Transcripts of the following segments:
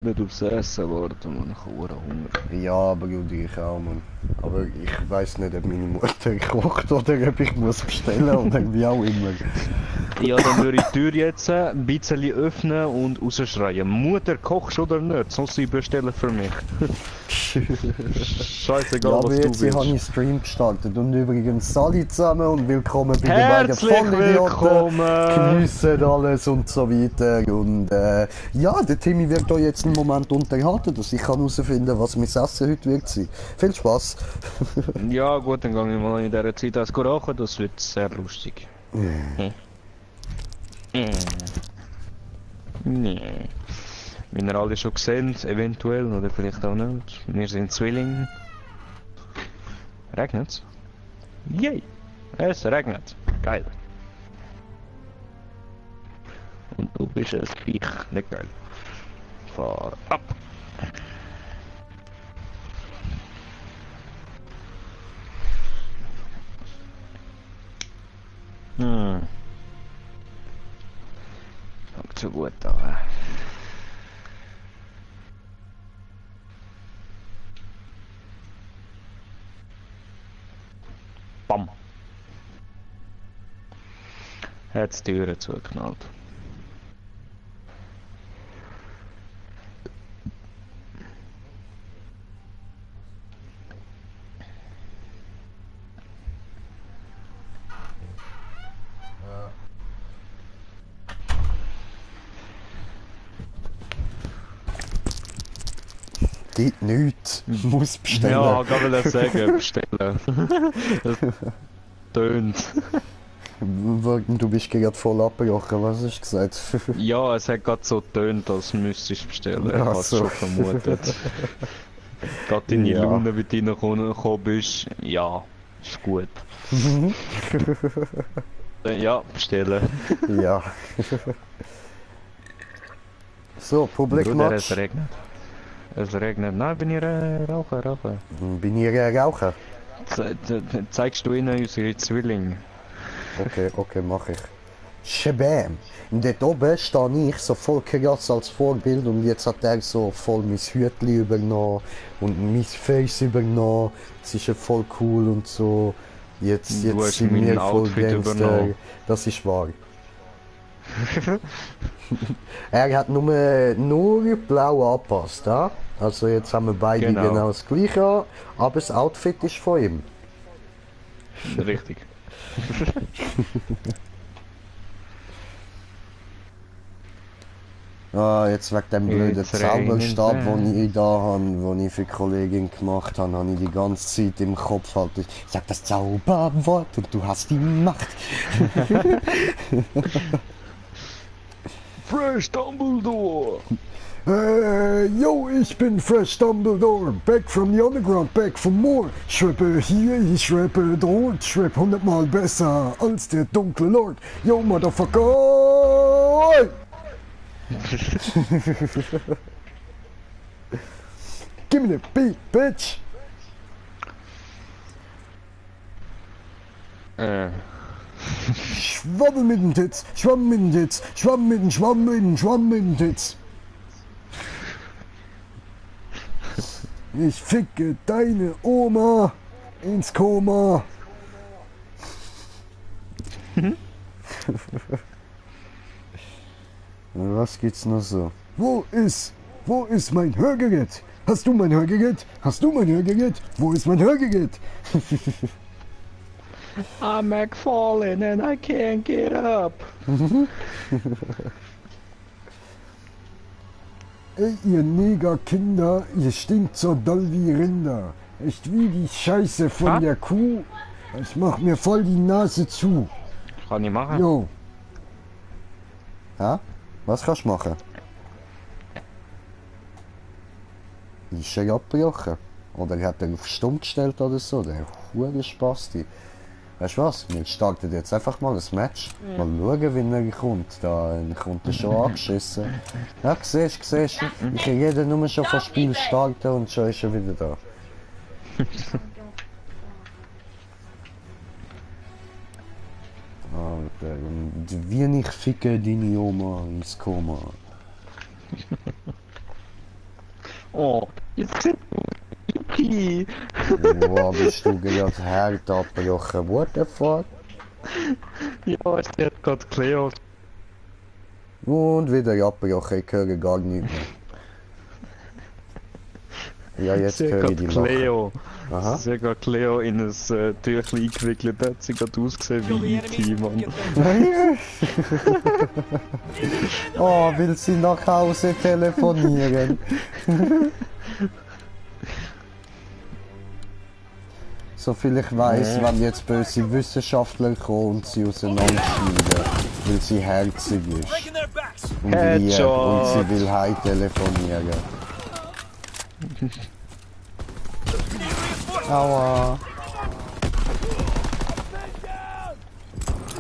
Nicht aufs Essen warten, man. Ich habe Hunger. Ja, aber Judy, ich auch, Mann. Aber ich weiß nicht, ob meine Mutter kocht oder ob ich muss bestellen oder wie auch immer. Ja, dann würde ich die Tür jetzt ein bisschen öffnen und rausschreien. Mutter, kochst du oder nicht? Sonst sie bestellen für mich. Ja, Scheißegal, aber was du jetzt habe willst. ich Stream gestartet und übrigens alle zusammen und willkommen bei den beiden Herzlich Vollidioten. willkommen! Geniessen alles und so weiter. Und ja, der Timmy wird euch jetzt einen Moment unterhalten, dass ich kann herausfinden, was mein Essen heute wird sein. Viel Spaß. Ja, gut, dann gehe ich mal in dieser Zeit als kochen, das wird sehr lustig. Hm. Nee. Wie ihr alle schon gesehen, eventuell, oder vielleicht auch nicht. Wir sind Zwillinge. Regnet's? Yay! Es regnet. Geil. Und du bist ein Viech. Nicht geil. Fahr ab! Hm. Fängt so gut an. Bam! Hat's die Türen zugeknallt. Geht nichts. Muss bestellen. Ja, kann man das sagen, bestellen. Das tönt. Du bist gerade voll abgebrochen, was hast du gesagt? Ja, es hat gerade so tönt, als müsstest du bestellen. Ich Ach hab's so. schon vermutet. Gerade deine Ja. Laune, wie du reingekommen bist. Ja, ist gut. Ja, bestellen. Ja. So, Public Bruder, es Match. regnet. Es regnet. Nein, bin ich rauchen. Bin ich Raucher? Zeigst du ihnen unsere Zwillinge? Okay, mach ich. Shabam! Und dort oben stehe ich so voll krass als Vorbild und jetzt hat er so voll mein Hütli übernommen und mein Face übernommen. Das ist ja voll cool und so. Jetzt Du hast sind mein wir voll Outfit Gangster. übernommen. Das ist wahr. Er hat nur blau angepasst, ja? Also jetzt haben wir beide genau das gleiche an, aber das Outfit ist von ihm. Richtig. Ah, jetzt wegen dem blöden Jetzt Zauberstab, regnet den ich da habe, den ich für die Kollegin gemacht habe, habe ich die ganze Zeit im Kopf halt. Ich sag das Zauberwort und du hast die Macht. Fresh Dumbledore! Yo, ich bin Fresh Dumbledore, back from the underground, back for more. Ich rappe hier, ich rappe dort, ich rappe 100-mal besser als der dunkle Lord. Yo, Motherfucker! Give me the beat, bitch! Schwabbel mit den Tits, schwamm mit den Tits, schwamm mit den schwamm mit den Tits. Ich ficke deine Oma ins Koma. Was gibt's noch so? Wo ist mein Hörgerät? Hast du mein Hörgerät? Hast du mein Hörgerät? Wo ist mein Hörgerät? I'm McFallen and I can't get up. Ey, ihr Negerkinder, ihr stinkt so doll wie Rinder. Echt wie die Scheiße von der Kuh. Ich mach mir voll die Nase zu. Kann ich machen? Jo. Ja? Was kannst du machen? Ist er abgebrochen? Oder hat er auf Stumm gestellt oder so? Der hure Spasti. Weißt du was? Wir starten jetzt einfach mal ein Match. Mal schauen, wie er kommt. Da kommt er schon angeschissen. Ja, siehst du. Ich rede nur schon von Spiel starten und schon ist er wieder da. Alter, und wie ich ficke deine Oma ins Koma. Oh, jetzt sieht Vicky. Wow, bist du gerade hart abgebrochen? What the fuck? Ja, es hat gerade Cleo. Und wieder abgebrochen, ich höre gar nicht mehr. Ja, jetzt Sie hat höre ich gerade die lachen. Cleo. Aha. Sie hat gerade Cleo in ein Tüchlein eingewickelt. Hat sie gerade ausgesehen wie E.T., Mann. Oh, will sie nach Hause telefonieren? So viel ich weiß, wenn jetzt böse Wissenschaftler kommen und sie auseinanderschneiden, weil sie herzig ist. Und lieb und sie will heim telefonieren. Aua.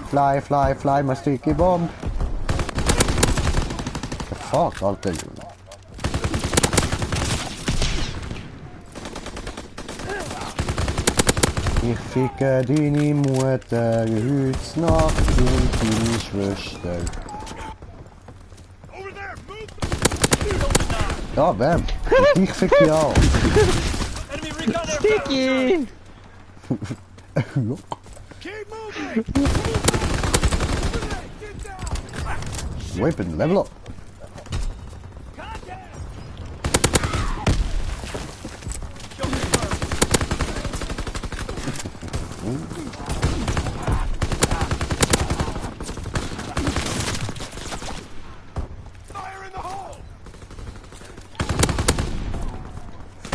Fly, fly, fly, my sticky bomb. The fuck, Alter. Ich ficke deine Mutter, heute Nacht und deine Schwester. Ja, bam. Und ich ficke ja auch. Sticky! Weapon, level up.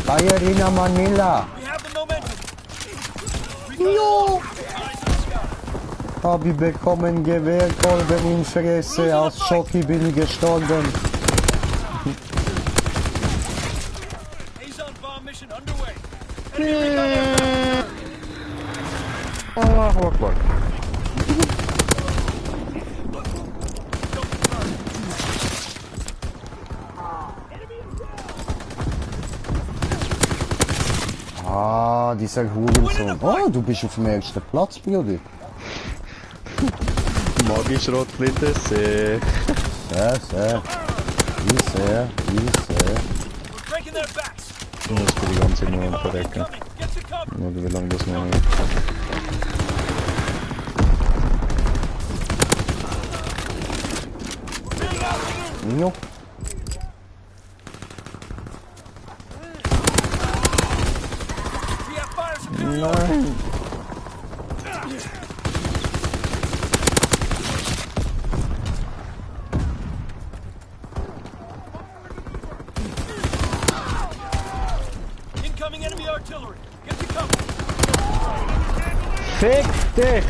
Fire in Manila. Jo! Hab ich bekommen Gewehrkolben in Fresse, aus Schocki bin ich gestorben. Allahu Akbar. Ah, dieser Hurensohn. Oh, du bist auf dem ersten Platz, Bruder. Magisch Rotflinte, sehr. Sehr, sehr. Wie sehr, wie sehr. Ich muss für die ganze Nummer verrecken. Oder wie lange das noch ist. Jo. Nein. Incoming enemy artillery. Get to cover. Fick dich!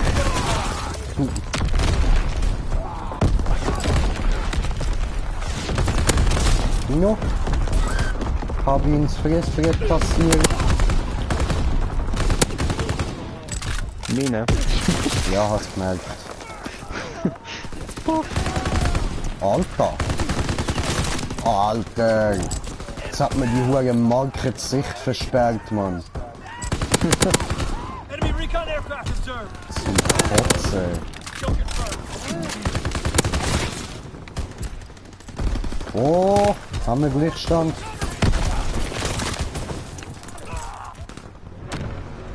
Jo. Hab ihn ins Fressbrett passiert. Mine. Ja, hast gemerkt. Alter. Alter. Jetzt hat mir die hure Marke die Sicht versperrt, Mann. Enemy recon aircraft observed. Zum Kotze. Kill confirmed. Oh, haben wir Gleichstand.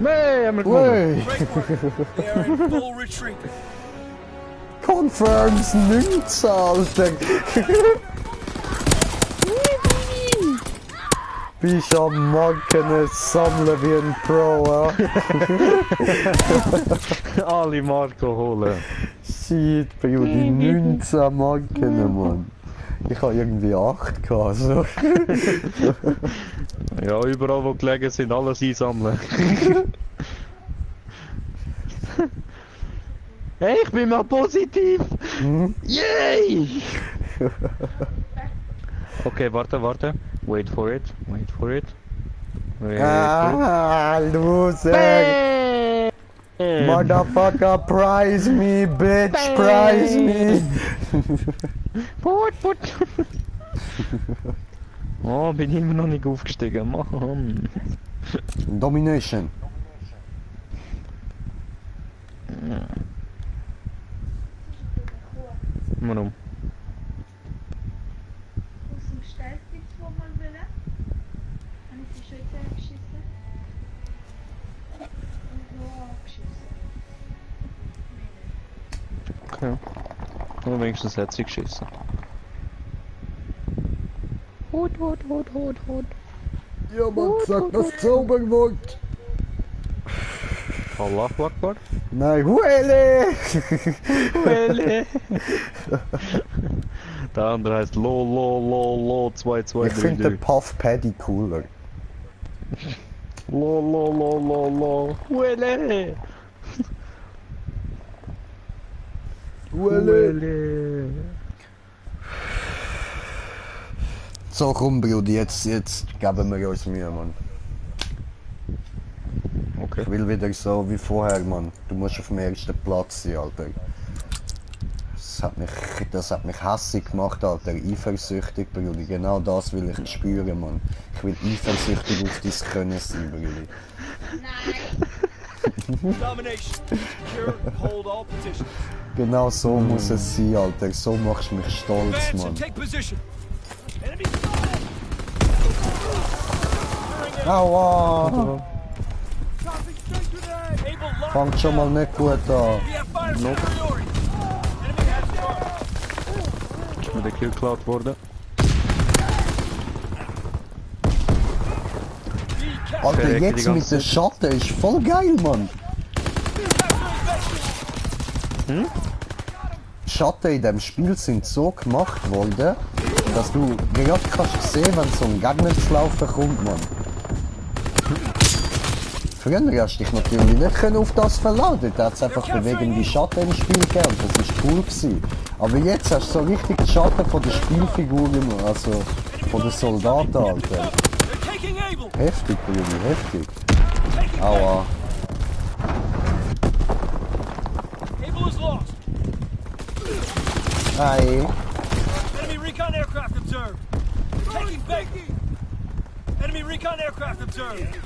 Nee, haben wir gewonnen. Ui. Great work. They are in full retreat. Confirms 19, Alter. Bist am Marken sammeln wie ein Pro, ja? Alle Marco holen. Shit, Bro, die 19 Marken, Mann. Ich habe irgendwie 8 gehabt, so. Ja, überall wo gelegen sind, alles einsammeln. Hey, ich bin mal positiv! Yay! Okay, warte, warte. Wait for it, wait for it. Wait for it. Ah, loser! Bam! Motherfucker, prize me, bitch, prize me! Put. Oh, bin immer noch nicht aufgestiegen, Mann. Domination. Warum? Aus dem Stellplatz, wo man will. Ja. Aber wenigstens hat sie geschissen. Hut. Ja, man sagt das Zauberwort. Allahu Akbar. Nein, Huele! Welle. Der andere heißt Lo 2 Ich finde den Puff Paddy cooler. Lo. Welle. Huele! So, komm, Brudi, jetzt geben wir uns Mühe, Mann. Okay. Ich will wieder so wie vorher, Mann. Du musst auf dem ersten Platz sein, Alter. Das hat mich hässig gemacht, Alter. Eifersüchtig, Brudi. Genau das will ich spüren, Mann. Ich will eifersüchtig auf dein Können sein, Brudi. Domination. Secure and hold all positions. Genau so muss es sein, Alter. So machst du mich stolz, Advance Mann. and take position. Enemy Aua! tossing stun grenade. Able lock Fangt schon mal nicht gut an. We have fire superiority. Enemy has charge. Ist mir der Kill geklaut worden? Alter, Verrecke die jetzt ganze mit dem Schatten ist voll geil, Mann. Schatten in dem Spiel sind so gemacht worden, dass du gerade kannst sehen, wenn so ein Gegner zu laufen kommt, Mann. Früher hast du dich natürlich nicht können auf das verladen, da hat es einfach bewegende Schatten im Spiel gegeben und das war cool gewesen. Aber jetzt hast du so richtig die Schatten von der Spielfigur, also von den Soldaten, Alter. They're taking Able. Heftig, Brudi, heftig. Taking Aua. Able is lost. Ei. Enemy recon aircraft observed. Taking Becky. Enemy recon aircraft observed.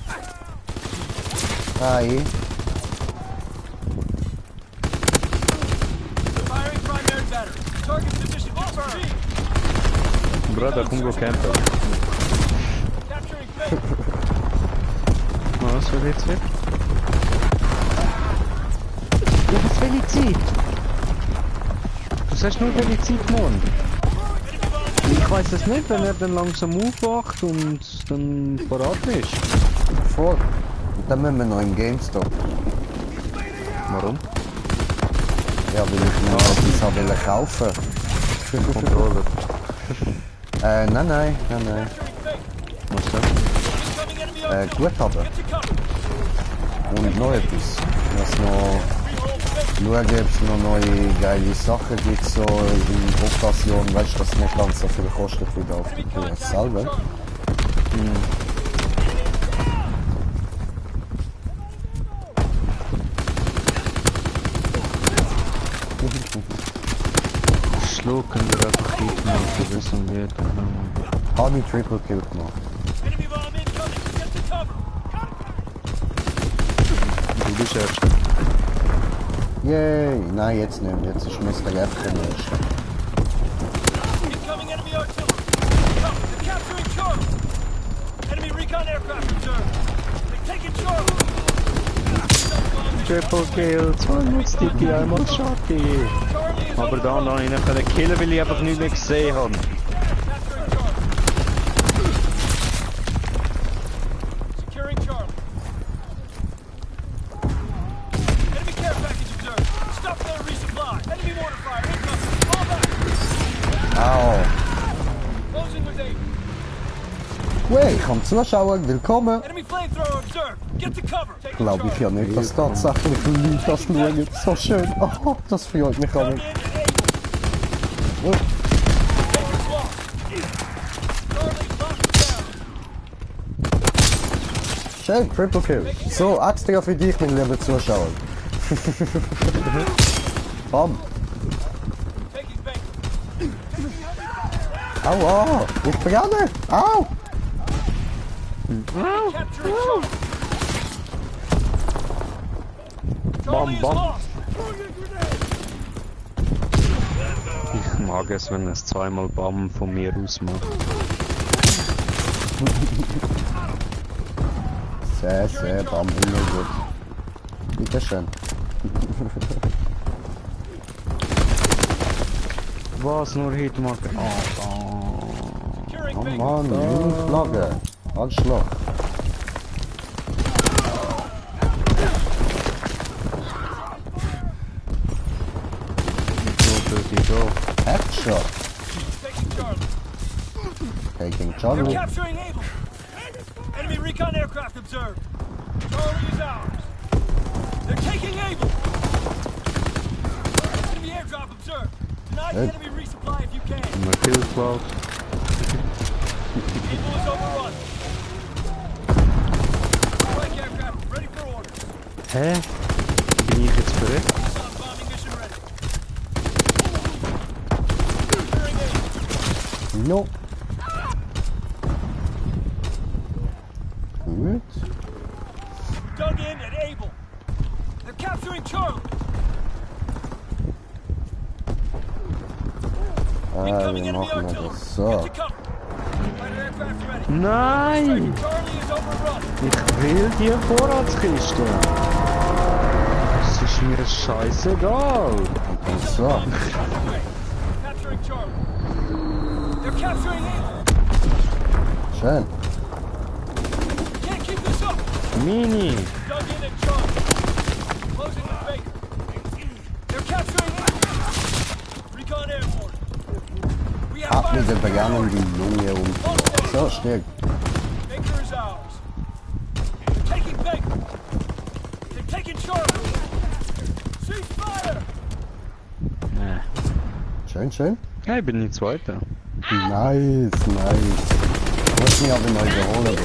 Ei. Firing primary battery. Target position confirmed. Bruder, komm, go campen. Capturing Becky. Was will jetzt weg? Ja, das will Zeit. Du sagst nur Zeit, Mann. Ich weiß es nicht, wenn er dann langsam aufwacht und dann parat ist. Vor. Und dann müssen wir noch im GameStop. Warum? Ja, weil ich mir etwas habe kaufen. Controller. Nein. Capturing Becky. Was denn? Incoming enemy artillery. Guthaben. Get to cover. Und noch etwas. Was noch Reload Becky. schauen, ob es noch neue geile Sachen gibt, so in Occasion, weißt du, dass nicht ganz so viel kostet wieder auf der PS selber. Schlucken wir einfach Hit mal für das und wird. Habe ich Triple Kill gemacht. Enemy bomb incoming. Get to cover. Du bist Erster. Yay! Nein, jetzt nicht. Jetzt ist Mr. F der Erste. Incoming enemy artillery. Cover. They're capturing Charlie. Enemy recon aircraft observed. They're taking Charlie. Triple Kill, 2 Sticky, einmal Shotty. Charlie is Aber da noch einen können killen, weil ich einfach nicht mehr gesehen habe. capturing Charlie. Securing Charlie. Enemy care package observed. Stop their resupply. Enemy mortar fire incoming. Fall back. Au! Closing with aim. Wey, ich habe Zuschauer, willkommen! Enemy flamethrower observed. Get to cover. Taking Glaube ich ja Charlie. nicht, dass tatsächlich Leute das schauen. So schön. Oh, das freut mich aber. Come in and able. Oh, Taker's lost. Charlie locked down. schön, Triple Kill. So, extra für dich, mein lieber Zuschauer. Bam! Taking Becky. Aua! Ich brenne! Au! Capturing Charlie. Charlie is bam. lost. Ich mag es, wenn es zweimal Bam von mir aus macht. Sehr, bam, immer gut. Bitteschön. Was nur Hitmarker? Securing Oh Baker. Mann, Flagge. Anschlag. Headshot. Taking Charlie. Taking They're Charlie. capturing Able. Enemy recon aircraft observed. Charlie is ours. They're taking Able. Enemy airdrop observed. Deny the Good. enemy resupply if you can. Maar kill cloud. Able is overrun. Strike aircraft ready for orders. Hä? Bin ich jetzt verreckt? Recon bombing mission ready. Securing Able. No. Gut. Dug in at Able. They're capturing Charlie. Incoming Wie enemy machen wir artillery. das? Get So. to cover. Fighter aircraft ready. Nein! Charlie is overrun. Ich will die Vorratskiste. Es ist mir scheißegal. So. Capturing Charlie. They're capturing Able. Schön. Can't keep this up. Mini. Dug in at Charlie. Closing with Baker. They're capturing Able. Recon airborne. We have Ab mit fire. der Begannen die Lunge und... So, stark. Baker is ours. They're taking Baker. They're taking Charlie. Cease fire. Nee. Schön, schön. Ja, ich bin nicht Zweiter. Nice, nice. Muss mich aber mal überholen, Bro.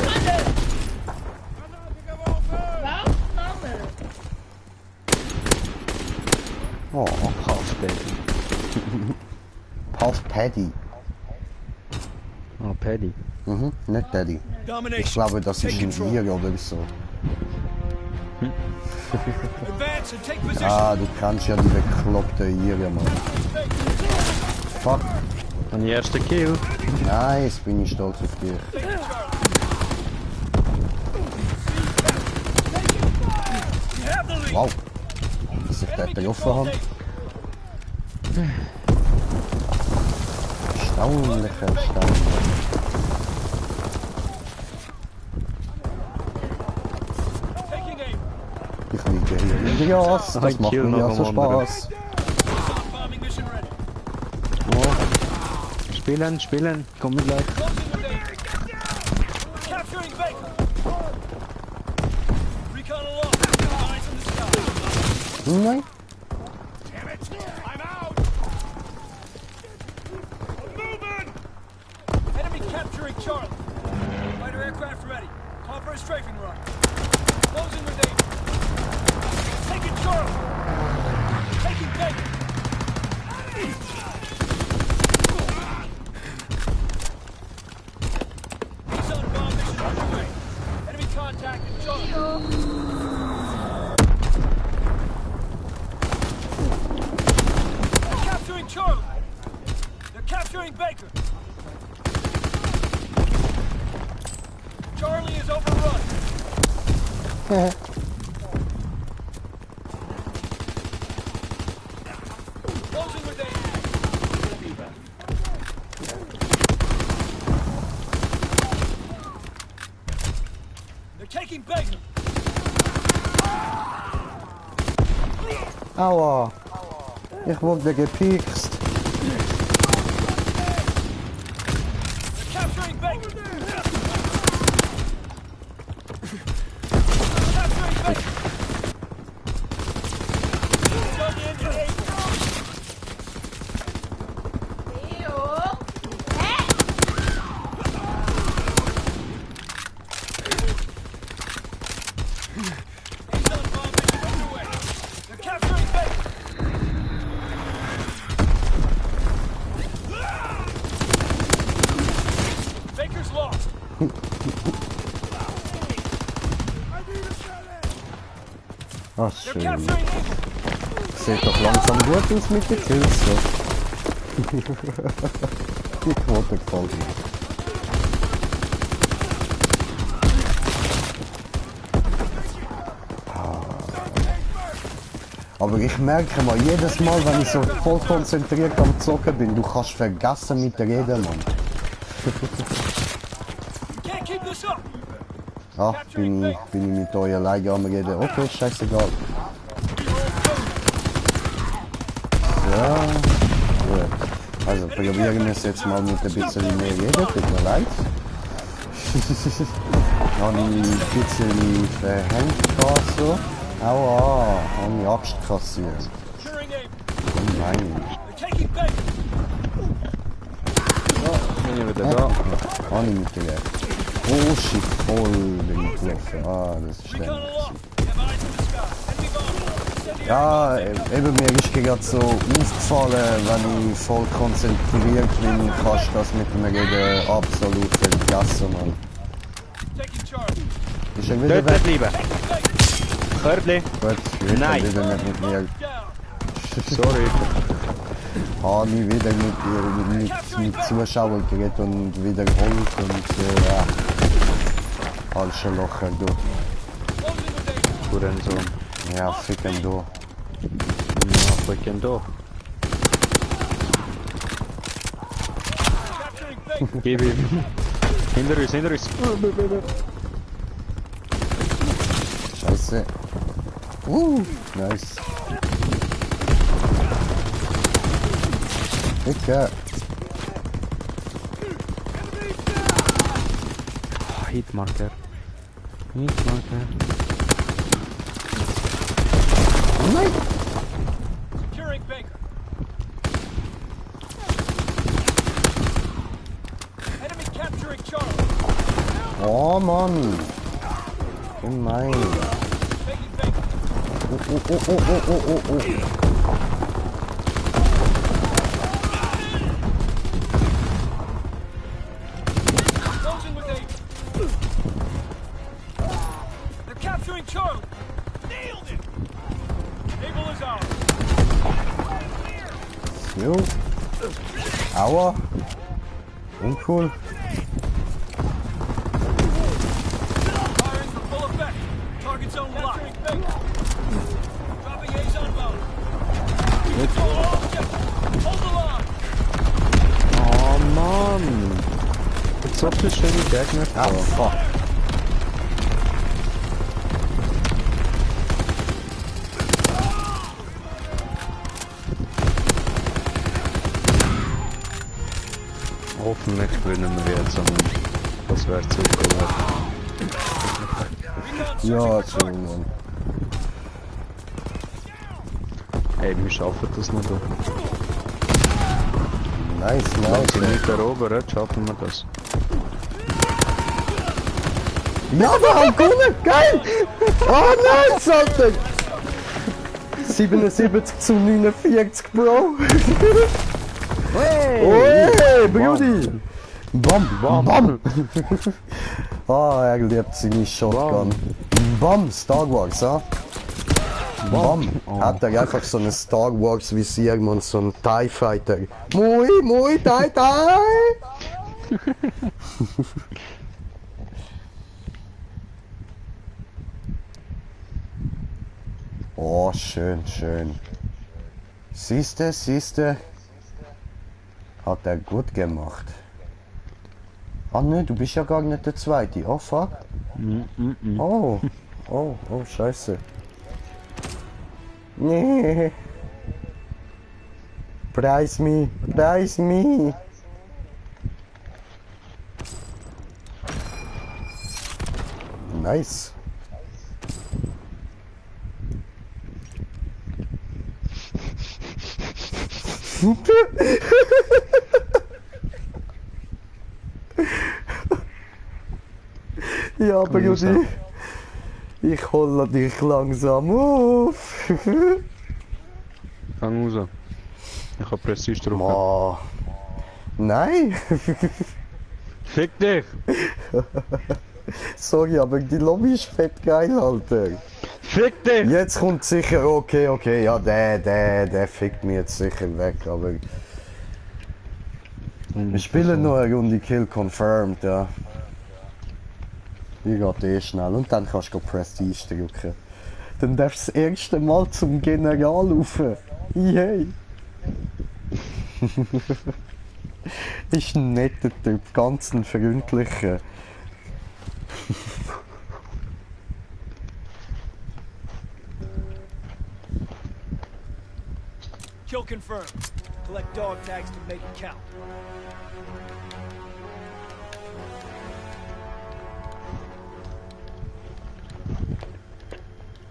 Oh, Half Baby. Half Paddy. Oh, Paddy. Mhm, nicht Daddy. Ich Domination. glaube, das ist Take ein control. Tier oder so. Advance and take position. Ah, du kannst ja die bekloppte Irie, Mann. Fuck. An die erste Kill. Nice, bin ich stolz auf dich. Taking Charlie. You have the lead. Wow. Dass ich dort getroffen habe. Erstaunlich, erstaunlich. Taking aim. Ich liege hier in der Jas, das Ein macht Kill mir nach ja dem so anderen. Spaß. Recon bombing mission ready. Oh. Spielen, spielen. Komm mit gleich. Closing with aim. Capturing Baker. Recon along. Eyes in the sky. Nein. Damn it! I'm out. Moving. Enemy capturing Charlie. Fighter aircraft ready. Call for a strafing run. Closing with aim. Taking Charlie. Taking Baker. Nissan bomb mission underway. Enemy contact at Charlie. They're capturing Charlie. They're capturing Baker. Charlie is overrun. Closing with aim. They're taking Baker. Aua. Ich wurde gepikst. They're capturing Baker. Capturing Baker. Dug in to Able. Nissan bomb mission underway. They're capturing Baker. Baker's lost. Ach, They're schön. capturing Able. Sieht doch langsam gut aus mit den Kills. So. Die Quote gefällt mir. Aber ich merke mal, jedes Mal, wenn ich so voll konzentriert am Zocken bin, du kannst vergessen mit reden, Mann. Can't keep this up. Ah, bin ich mit euch alleine am Reden. Okay, scheißegal. Ja, gut. Also probieren wir es jetzt mal mit ein bisschen mehr reden, tut mir leid. Habe ich ein bisschen verhängt gerade so. Aua, habe ich Axt kassiert. Securing aim. Oh nein. They're taking Baker. Bin ich wieder da. Habe ich nicht gerecht. Oh shit, voll bin ich gelaufen. Ah, das ist Recon schlimm. along. We have eyes in the sky. Enemy bomb. Incendiary. Ja, eben mir ist gerade so aufgefallen, wenn ich voll konzentriert bin, kannst du das mit dem Reden absolut vergessen, Mann. Taking Charlie. Ist er wieder Dort weg? bleiben. Körbli. Gut, wird Nein. er wieder nicht mit mir. Down. Sorry. Habe ich wieder mit Zuschauern geredet und wiederholt und ja. Falsche Locher, du. Closing with danger. Hurensohn. Ja, ficken du. Ja, ficken da. Capturing Baker. Gib ihm. Hinter uns, hinter uns. Scheiße. Nice. Dicke. Hitmarker. Hitmarker. Nein! Securing Baker. Enemy capturing Charlie. Oh Mann! Gemein. Taking Baker. Oh. Closing with danger. They're capturing Charlie. Nailed it. Able is ours. Jo. Aua. Uncool. Firing for full effect. Target zone locked. Dropping A's on bomb. Control all objectives. Hold the line. Oh Mann. So viele schöne Gegner. Ah, fuck. Hoffentlich gewinnen wir jetzt, sondern das wäre zu cool. Ja, schön, Mann. Hey, wir schaffen das noch. Nice, Solange sie nice. nicht erobern, schaffen wir das. Ja, wir haben gewonnen! Geil! Oh nice, Alter! 77 zu 49, Bro! Hey! Hey, Brudi! Bam, bam! Ah, er liebt seine Shotgun. Bam, Star Wars, ah? Bam! Hat er einfach so eine Star Wars Visier und so einen TIE Fighter. Moi, TIE! Oh, schön. Siehste. Hat er gut gemacht. Ah ne, du bist ja gar nicht der Zweite. Oh fuck. Oh, scheiße. Nee. Preis me. Nice. Ja, Brudi. Ich hole dich langsam auf. Fang raus. Ich hab Prestige drauf. Oh. Nein. Fick dich! Sorry, aber die Lobby ist fett geil, Alter. Fick dich! Jetzt kommt sicher, okay, ja, der fickt mich jetzt sicher weg, aber... Wir spielen noch eine Runde Kill Confirmed, ja. Die geht eh schnell und dann kannst du Prestige drücken. Dann darfst du das erste Mal zum General rauf. Yay! Ist ein netter Typ, ganz ein freundlicher. Kill confirmed. Collect dog tags to make it count.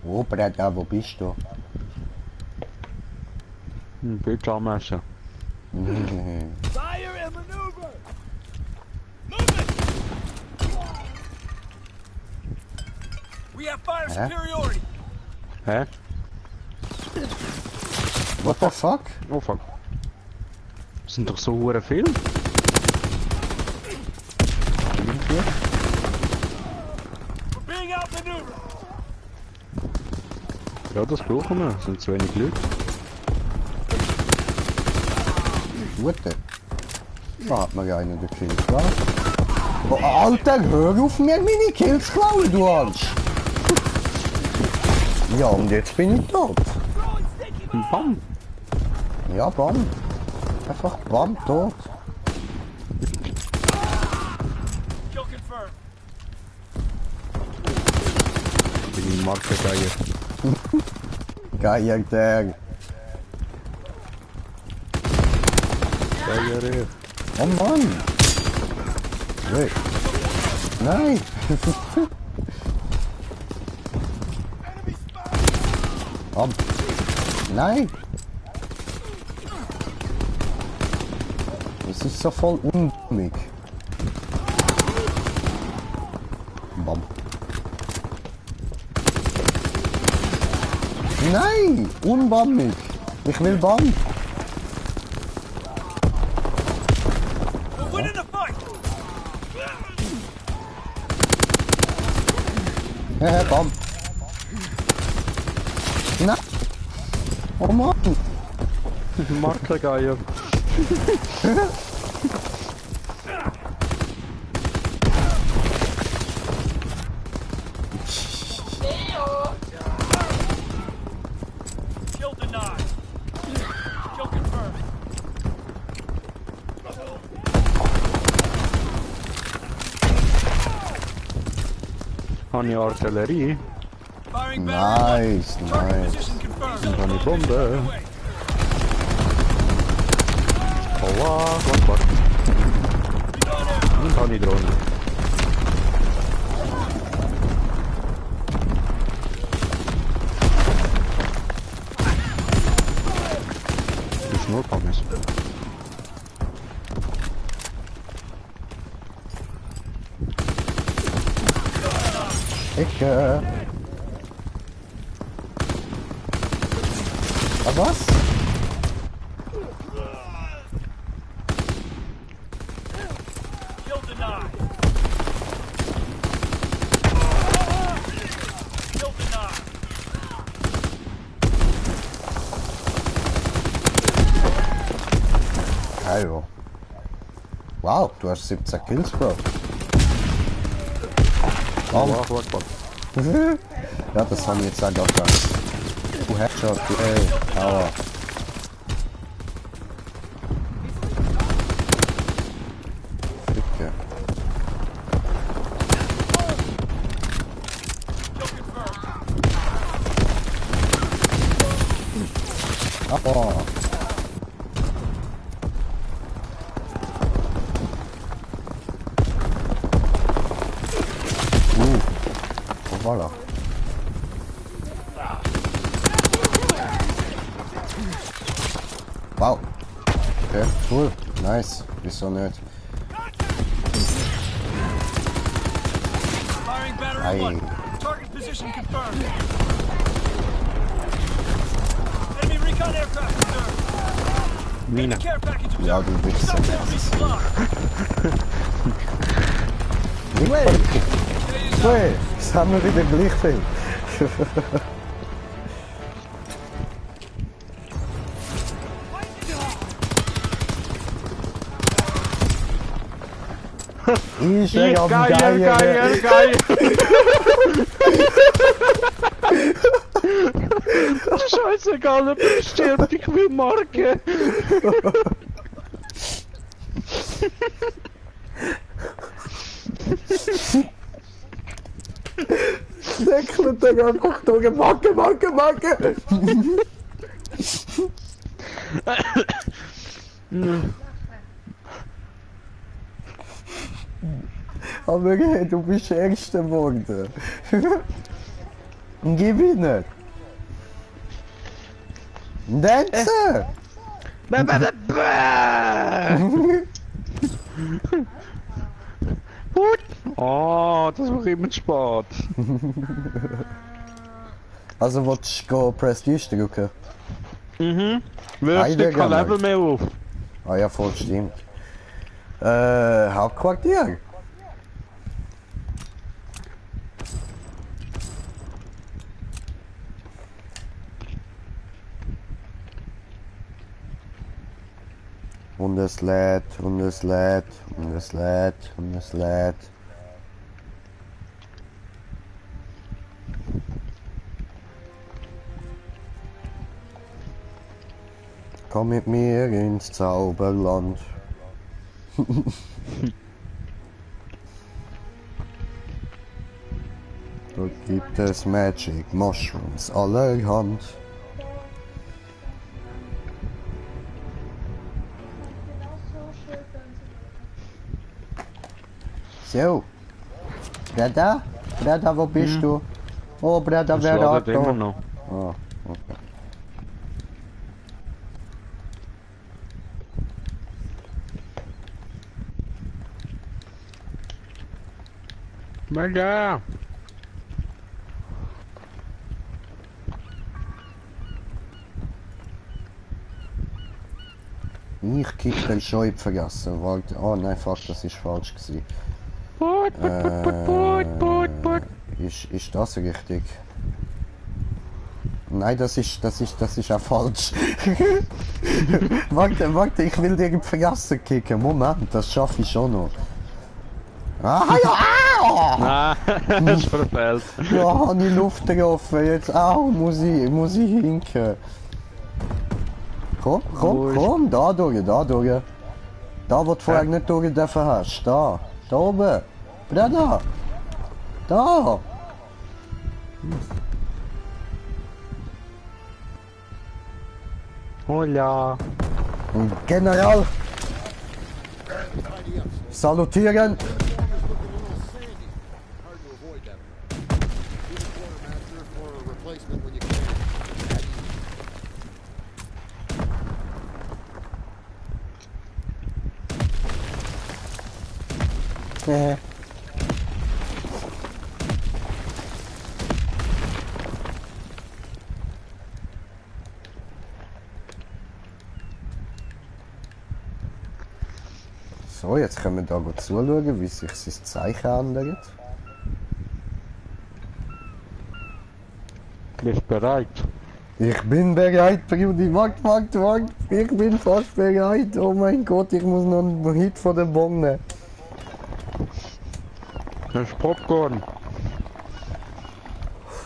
Oh, Breda, wo bist du? Bitte anmessen. Fire and maneuver! Movement! We have fire superiority! Hä? What the fuck? Oh fuck. Das sind doch so hure viel. Irgendwie? We're being outmaneuvered! Ja, das brauchen wir. Das sind zu wenig Leute. Gute. Da hat man ja einen der Kills klar. Oh, Alter, hör auf mir meine Kills klauen, du Arsch! Ja, und jetzt bin ich tot. Bam! Ja, bam. Einfach bam, tot. Kill confirmed. Bin ich Marke Geier. Geier, der. Geier. Oh Mann! Wait. Nein! Bam. Nein! Das ist so voll undummig. Bam. Nein! Unbammig! Ich will Bam! We're winning the fight! Bam! Nein! Oh Mann! Marke Geier. Kill denied. Kill confirmed. Habe ich Artillerie? Firing battery Nice, one. Target nice. position confirmed. Habe ich Bombe? Away. Allah, Akbar. Recon air. Und habe ich Drohne. Du Schnurrpommes. Ecke! Ah, was? Kill denied. Kill denied. Geil. Wow, du hast 17 Kills, Bro. Allah, Akbar. Ja, das haben wir jetzt auch gehabt. Du Headshot, du Power. Dicke. Kill confirmed. Oh. Oh, voilà. Wow. Okay, cool. Nice. Wieso nicht? Firing battery Aye. one. Target position confirmed. Enemy recon aircraft observed. Mina. Enemy care package observed. Ja, du bist Stop enemy supply. Wait, das haben wir wieder gleich viel. Ich steig auf den Geier. Geier! scheißegal, ob er stirbt, ich will Marke. Säckelt er einfach durch, Marke, Marke, Marke! Aber hey, du bist Erster geworden. Gib ihn nicht. Dance! Gut. Oh, das war eben Sport. Also willst du Prestige drücken? Mhm. Wirfst du kein Level mehr auf. Ah ja, voll stimmt. Hauptquartier. Und es lädt, und es lädt, und es lädt, und es lädt. Komm mit mir ins Zauberland. Dort gibt es Magic Mushrooms allerhand. So. Breda? Breda, wo bist du? Oh, Breda, Das wer ladet da? immer noch. Ah, okay. Mal da. Ich kick den Scheub vergessen. Warte. Oh nein, fuck, das ist falsch gewesen. Ist das richtig? Nein, das ist auch falsch. Warte, ich will den vergessen kicken. Moment, das schaffe ich schon noch. Ah ja! Ah, das ist verfehlt. Ja, habe ich Luft getroffen. Jetzt muss ich hinken. Komm, da durch. Da, wo du vorher nicht durch dürfen hast. Da oben. Breda. Da. Hola. General. Salutieren. So, jetzt können wir da gut zuschauen, wie sich sein Zeichen ändert. Bist du bereit? Ich bin bereit, Brudi. Warte. Ich bin fast bereit. Oh mein Gott, ich muss noch einen Hit von der Bombe nehmen. Das ist Popcorn.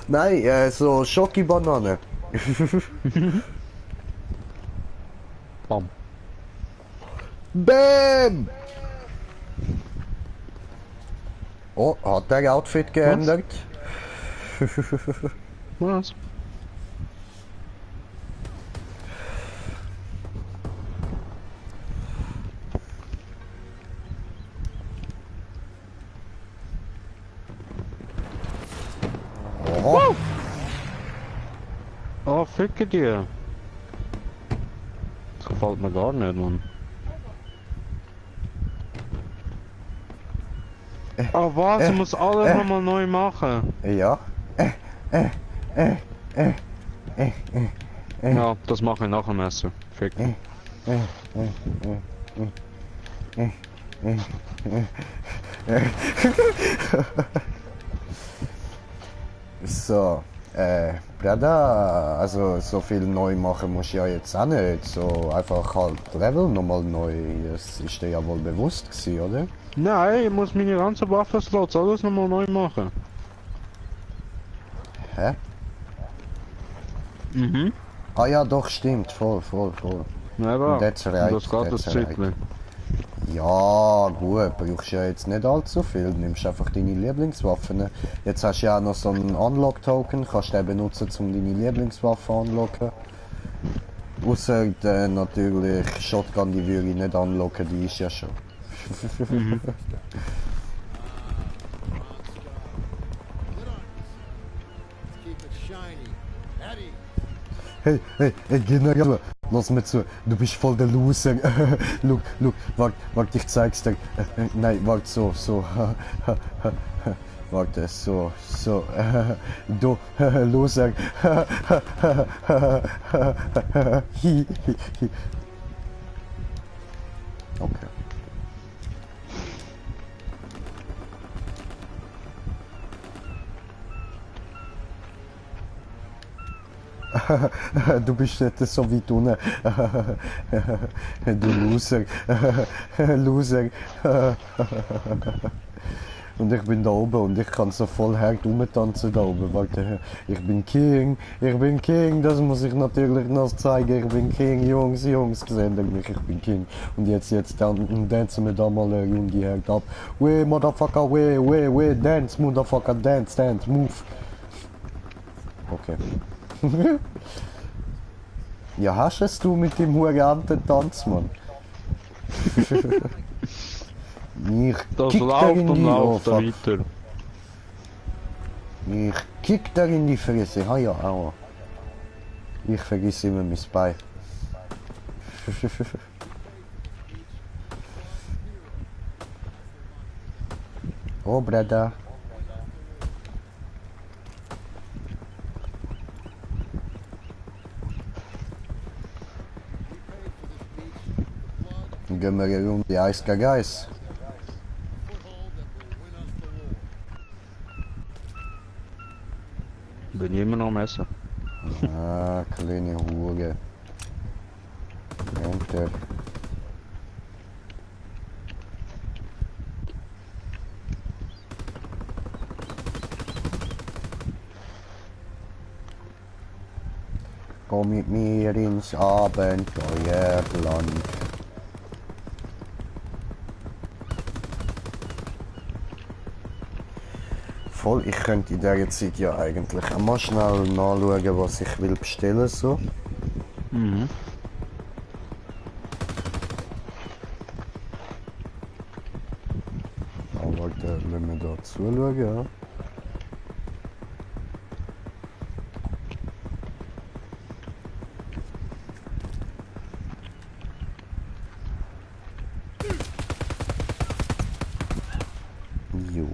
Nein, so Schoki-Banane. Bam. Bam! Oh, hat der Outfit geändert? Was? Oho. Oh, ficke dir. Das gefällt mir gar nicht, Mann. Oh was, ich muss alles nochmal neu machen. Ja. Ja, das mache ich nach dem Essen. Fick. So, Breda, also so viel neu machen muss ich ja jetzt auch nicht. So einfach halt Level nochmal neu. Das ist dir ja wohl bewusst gewesen, oder? Nein, ich muss meine ganzen Waffenslots alles nochmal neu machen. Hä? Mhm. Ah ja, doch, stimmt. Voll. Ja, aber That's right, das geht das that's right. Zeitchen. Ja, gut, brauchst ja jetzt nicht allzu viel. Du nimmst einfach deine Lieblingswaffen. Jetzt hast du ja auch noch so einen Unlock-Token, kannst du den benutzen, um deine Lieblingswaffe anlocken. Außer natürlich Shotgun, die würde ich nicht anlocken, die ist ja schon. Hey, General, lass mir zu, du bist voll der Loser. Look, warte, ich zeig's dir. Nein, warte, so. Warte, so. Du, Loser. Okay. Du bist nicht so weit unten. Du Loser. Loser. Und ich bin da oben und ich kann so voll hart rumtanzen da oben. Warte, ich bin King, das muss ich natürlich noch zeigen. Ich bin King, Jungs, seht ihr mich, ich bin King. Und jetzt dancen wir da mal eine Runde hart ab. Way, motherfucker, way, dance, motherfucker, dance, move. Okay. Ja, hast es du mit dem huranten Tanz, Mann? Ich Das kick dir läuft in und die läuft Ohren. weiter. Ich kick dir in die Fresse. Ah ja, aua. Ich vergesse immer mein Bein. Oh, Bruder. Dann gehen wir eine Runde Eis gegen Eis. Bin ich immer noch am Essen. Ah, kleine Hure. Enter. Komm mit mir ins Abenteuerland. Voll, ich könnte in dieser Zeit ja eigentlich einmal schnell nachschauen, was ich will bestellen so. Mhm. Aber wenn wir da zuschauen, ja. Jo.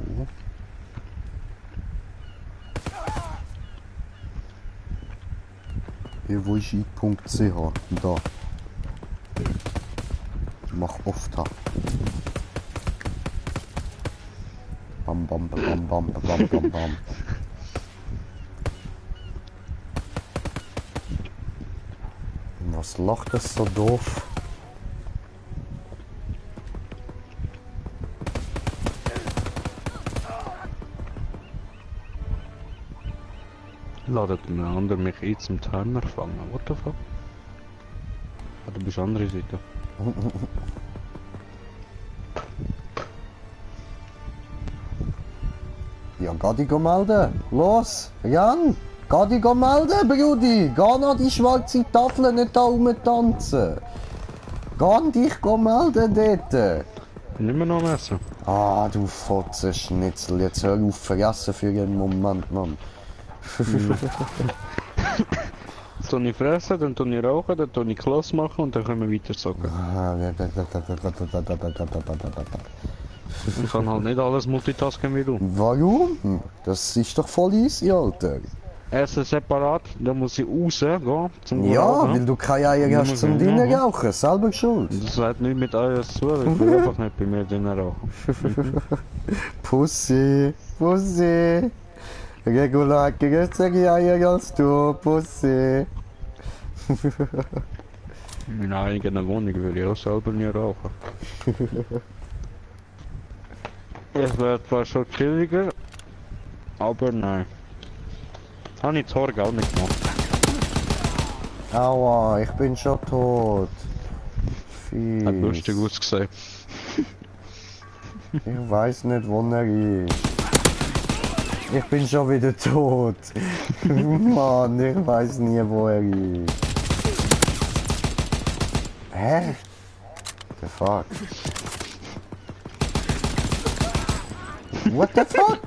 evoji.ch da. Mach oft da. Bam. Was lacht das so doof? Ladet ein anderer mich ein zum Timer fangen. What the fuck? Ah, du bist andere Seite. Ja, geh dich melden. Los, Jan, geh dich melden, Brudi. Geh an die schwarze Tafel, nicht da rumtanzen. Geh dich melden dort. Bin immer noch am Essen. Ah, du Fotzenschnitzel. Jetzt hör auf, vergessen für einen Moment, Mann. Jetzt tue ich fressen, dann tue ich rauchen, dann tue ich Kloss machen und dann können wir weiter zocken. Ich kann halt nicht alles multitasken wie du. Warum? Das ist doch voll easy, Alter. Essen separat, dann muss ich rausgehen zum Ja, Rauchen. weil du keine Eier hast zum drinnen rauchen. Selber schuld. Das hat nicht mit alles zu, weil ich will einfach nicht bei mir drinnen rauchen. Pussy. Regular größere Eier als du, Pussy. In meiner eigenen Wohnung würde ich auch selber nie rauchen. Ich wäre zwar schon chilliger, aber nein. Habe ich Zorg auch nicht gemacht. Aua, ich bin schon tot. Hat lustig Fies. ausgesehen. Ich weiß nicht, wo er ist. Ich bin schon wieder tot. Mann, ich weiß nie, wo er ist. Hä? The fuck? What the fuck?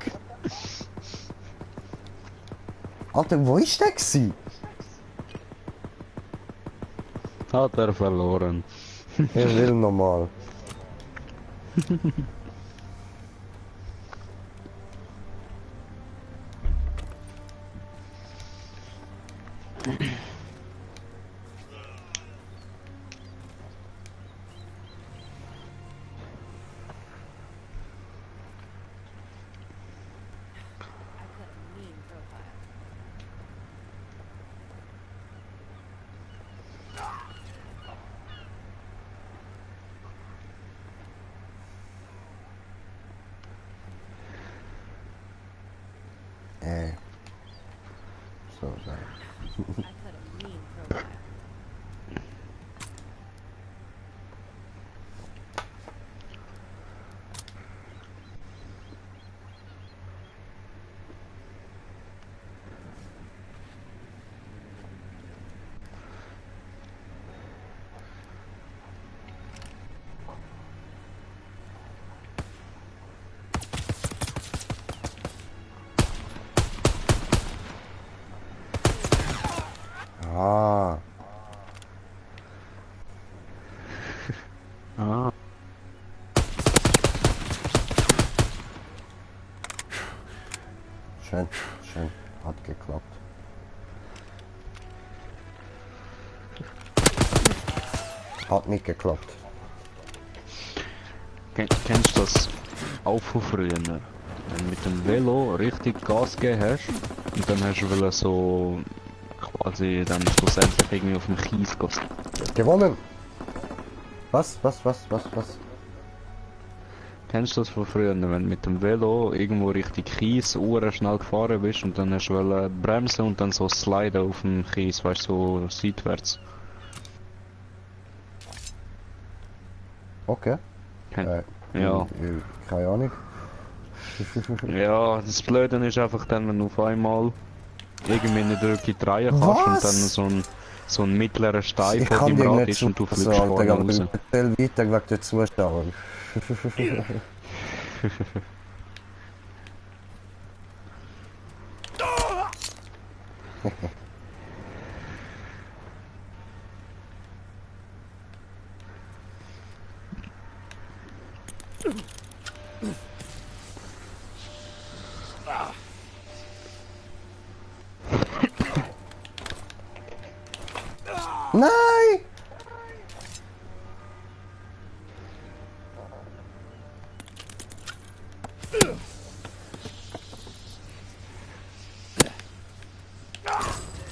Alter, wo ist der gsi? Hat er verloren. Ich will nochmal. So, dann. Ah, Ah. schön, schön. Hat geklappt. Hat nicht geklappt. Kennst du das auch von früher? Wenn du mit dem Velo richtig Gas gegeben hast und dann hast du wollen so quasi dann schlussendlich irgendwie auf dem Kies gehen. Gewonnen! Was? Kennst du das von früher, wenn du mit dem Velo irgendwo Richtung Kies schnell gefahren bist und dann hast du wollen bremsen und dann so sliden auf dem Kies, weißt du, so seitwärts? Okay. Ja. Ja. Keine Ahnung. Ja, das Blöde ist einfach dann, wenn du auf einmal irgendwie nicht wirklich drehen kannst und Was? dann so ein mittlerer Stein Ich vor kann deinem dir Rad nicht ist zu und du fliegst Alter, vorne aber raus. erzähl weiter wegen der Zuschauer. Nein!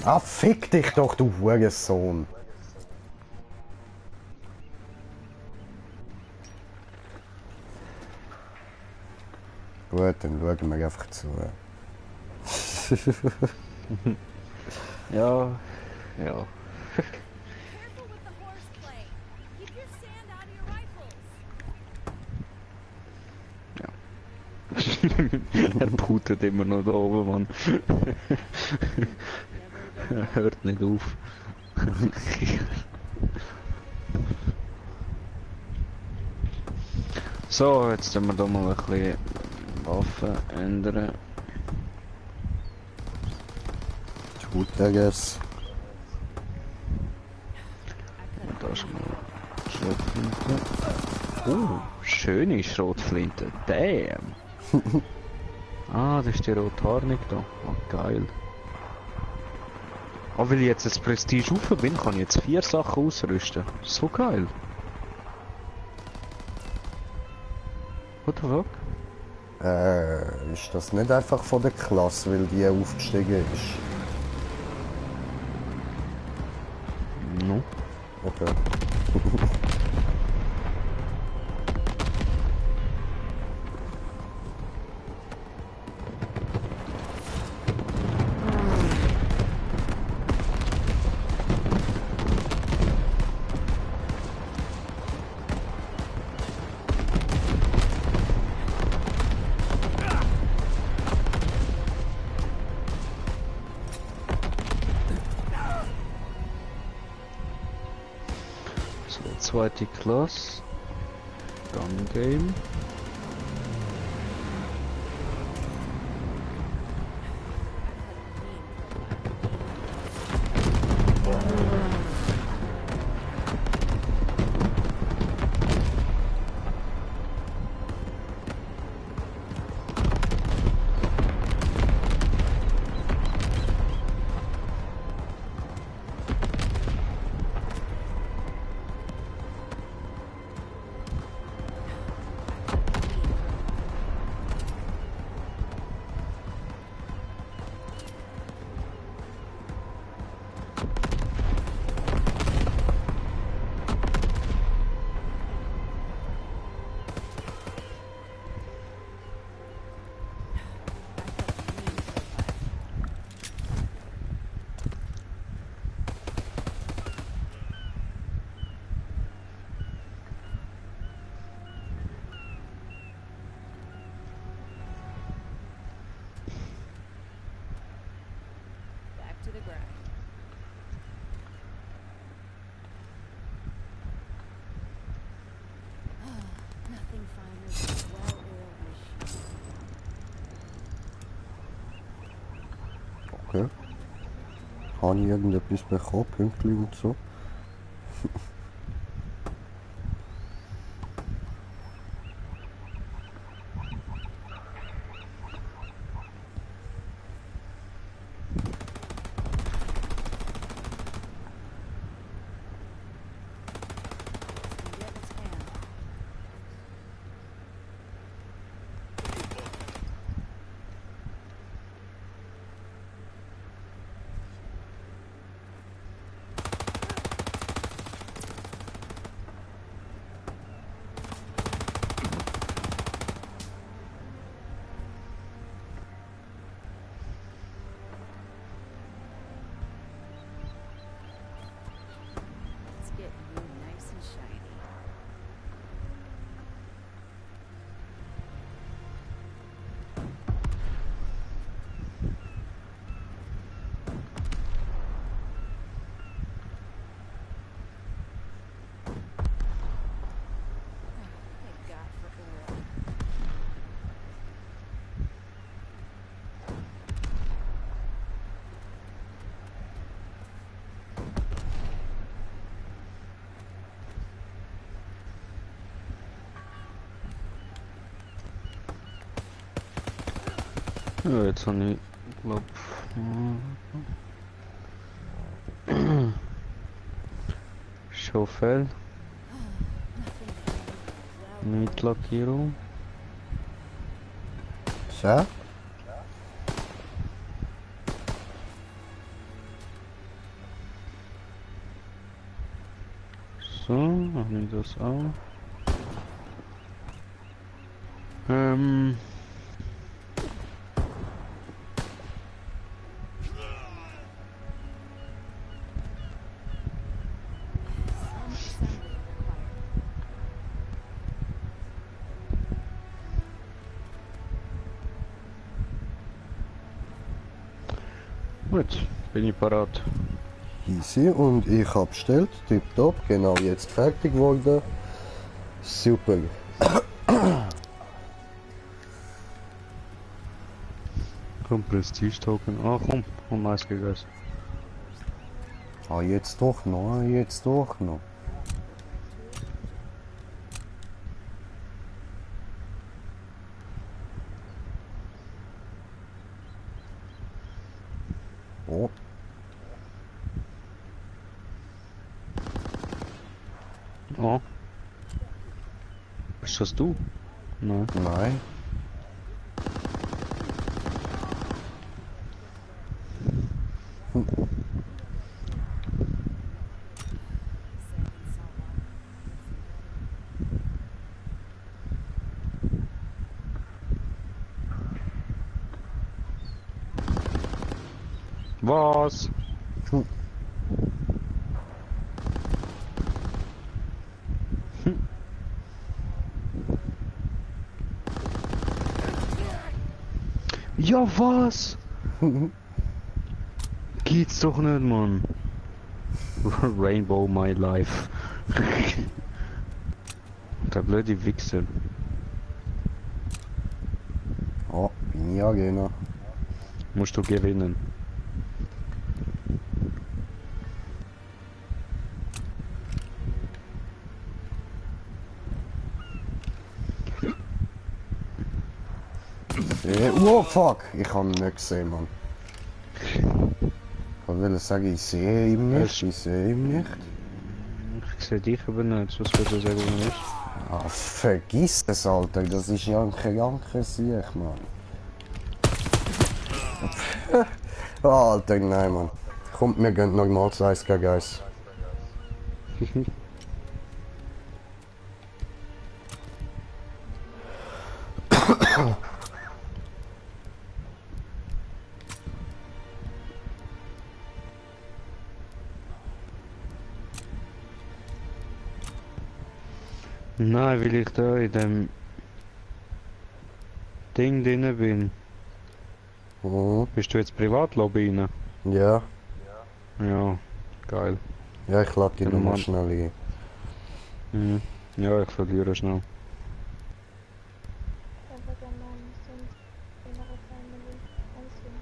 Ah, fick dich doch, du Hurensohn. Gut, dann schauen wir einfach zu. Ja, ja. Careful with the horseplay. Keep your sand out of your rifles. Er putet immer noch da oben, Mann. Er hört nicht auf. So, jetzt müssen wir da mal ein bisschen Waffen ändern. Gut, I guess. Und da ist mal Schrotflinte. Schöne Schrotflinte. Damn. Ah, das ist die rote Harnik da. Oh, geil. Ah, weil ich jetzt das Prestige rauf bin, kann ich jetzt 4 Sachen ausrüsten. So geil. What the fuck? Ist das nicht einfach von der Klasse, weil die aufgestiegen ist? No. Okay. zweite Klasse. Gun Game. Back to the grind. Nothing finer than a well-oiled machine. Okay. Habe ich irgendetwas bekommen, Pünktchen und so? It's in Devil's hand. Let's get you nice and shiny. Thank God for oil. Ja, jetzt habe ich, glaub... Schaufel, Nothing finer than a well-oiled Nichtlackierung. So? So, habe ich das auch. Ähm... some assembly required. Gut, bin ich parat. Easy. Und ich habe bestellt. Tipptopp. Genau jetzt fertig geworden. Super. Komm, Prestige-Token. Ah, komm, und Mais gegessen. Ah, jetzt doch noch. Ah, jetzt doch noch. Oh. Oh. Bist das du? Nein. Nein. Sand and salt water. Was? Ja, was? Geht's doch nicht, Mann. Rainbow my life. Der blöde Wichser. Oh, bin ich Arena. Musst du gewinnen. Oh fuck! Ich habe ihn nicht gesehen, Mann. Ich wollte sagen, ich sehe ihn nicht. Ich sehe ihn nicht. Ich sehe dich aber nicht, was würde ich sagen, wo er ist. Ah, vergiss es, Alter. Das ist ja ein kranker Sieg, Mann. Oh, Alter, nein, Mann. Kommt, wir gehen nochmal zu Eis gegen Eis. Nein, weil ich da in dem Ding drin bin. Mhm. Bist du jetzt Privatlobby rein? Ja. Ja, geil. Ja, ich lade die Ja, nochmal Mann. schnell ein. Mhm. Ja, ich verliere schnell. Einfach der Mann sind innere Family ansehen.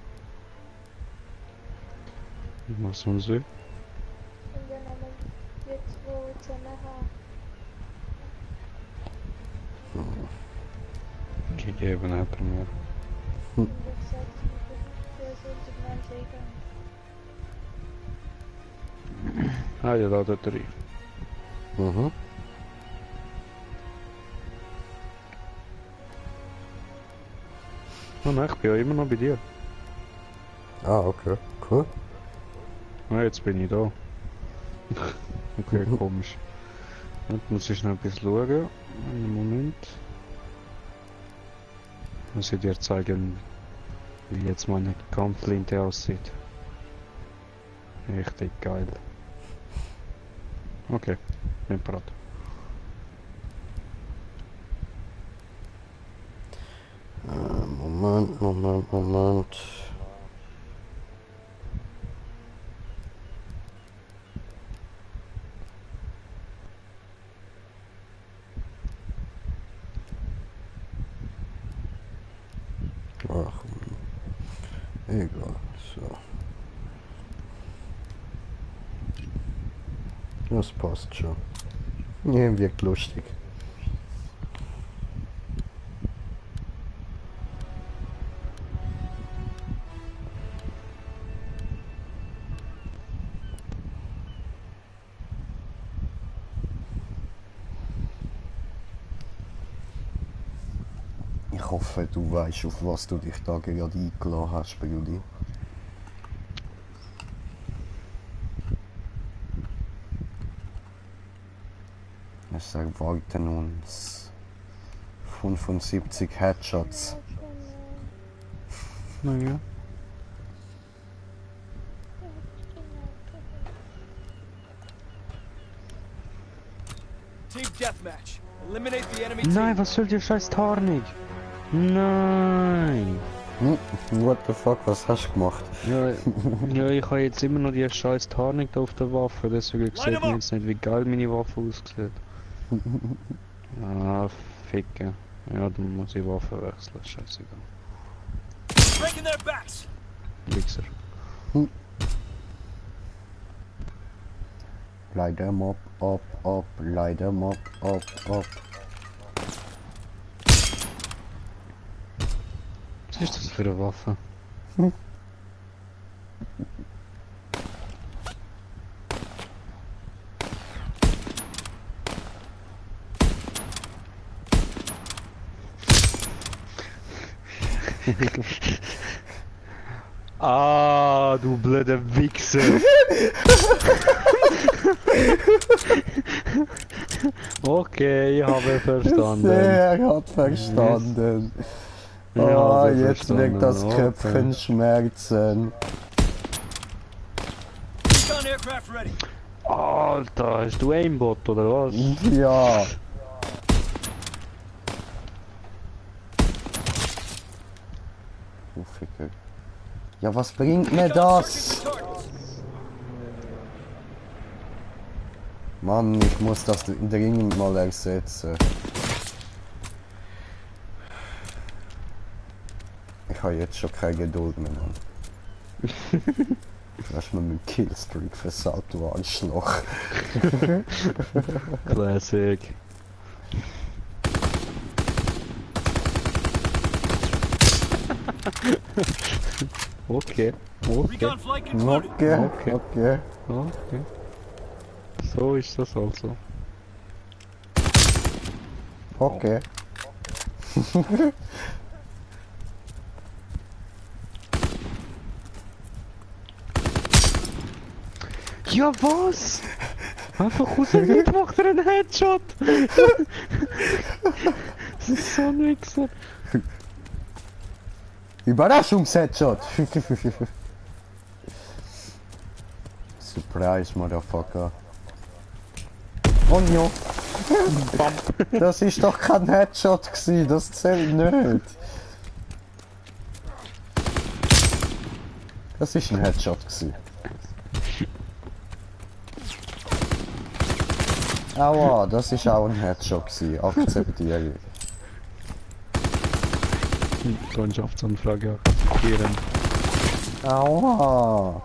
Was sonst so? Und dann nochmal jetzt wo zusammen haben. Gegeben hat er mir. Und ich gesagt, wir sind die Menschen egal. Ah ja, da dort rein. Mhm. Oh nein, ich bin ja immer noch bei dir. Ah, okay. Cool. Ah, jetzt bin ich da. Okay, komisch. Jetzt muss ich noch ein bisschen schauen. Einen Moment. Muss ich dir zeigen, wie jetzt meine Kampflinte aussieht. Richtig geil. Okay, bin bereit. Moment. Ach, egal, so. Das passt schon. Ja, wirkt lustig. Ich hoffe, du weißt, auf was du dich da gerade eingeladen hast, Brudi. Ich sage, warten uns 75 Headshots. Naja. Team deathmatch. Eliminate the enemy Nein, team. was soll die scheiß Tarnung? Nein! What the fuck, was hast du gemacht? Ja, ja, ich habe jetzt immer noch die scheiß Tarnung da auf der Waffe, deswegen sieht man jetzt nicht, wie geil meine Waffe aussieht. Ah, ficke. Ja, dann muss ich Waffe wechseln, scheißegal. Breaking their backs. Wichser. Leider Mob, ob, leider Mob, ob. Was ist das für eine Waffe? Ah, du blöder Wichser! Okay, ich habe verstanden. Er hat verstanden. Ich Ah, habe jetzt verstanden, wirkt das okay. Köpfchen schmerzen. Recon aircraft ready. Alter, hast du Aimbot oder was? Ja. Du Ficker. Ja, was bringt mir Recon das? searching for targets. Mann, ich muss das dringend mal ersetzen. Ich habe jetzt schon keine Geduld mehr, Mann. Du hast mir meinen Killstreak versaut, du Arschloch. Classic. Okay. Okay. Recon flight concluded. Okay. Okay. So ist das also. Okay. Ja was? Einfach aus dem Nichts macht er einen Headshot! Das ist so ein Wichser. Überraschungsheadshot! Surprise, Motherfucker. Oh no! Das ist doch kein Headshot gewesen, das zählt nicht! Das ist ein Headshot gewesen. Aua, das ist auch ein Headshot gewesen, akzeptiere ich. Freundschaftsanfrage akzeptieren. Aua!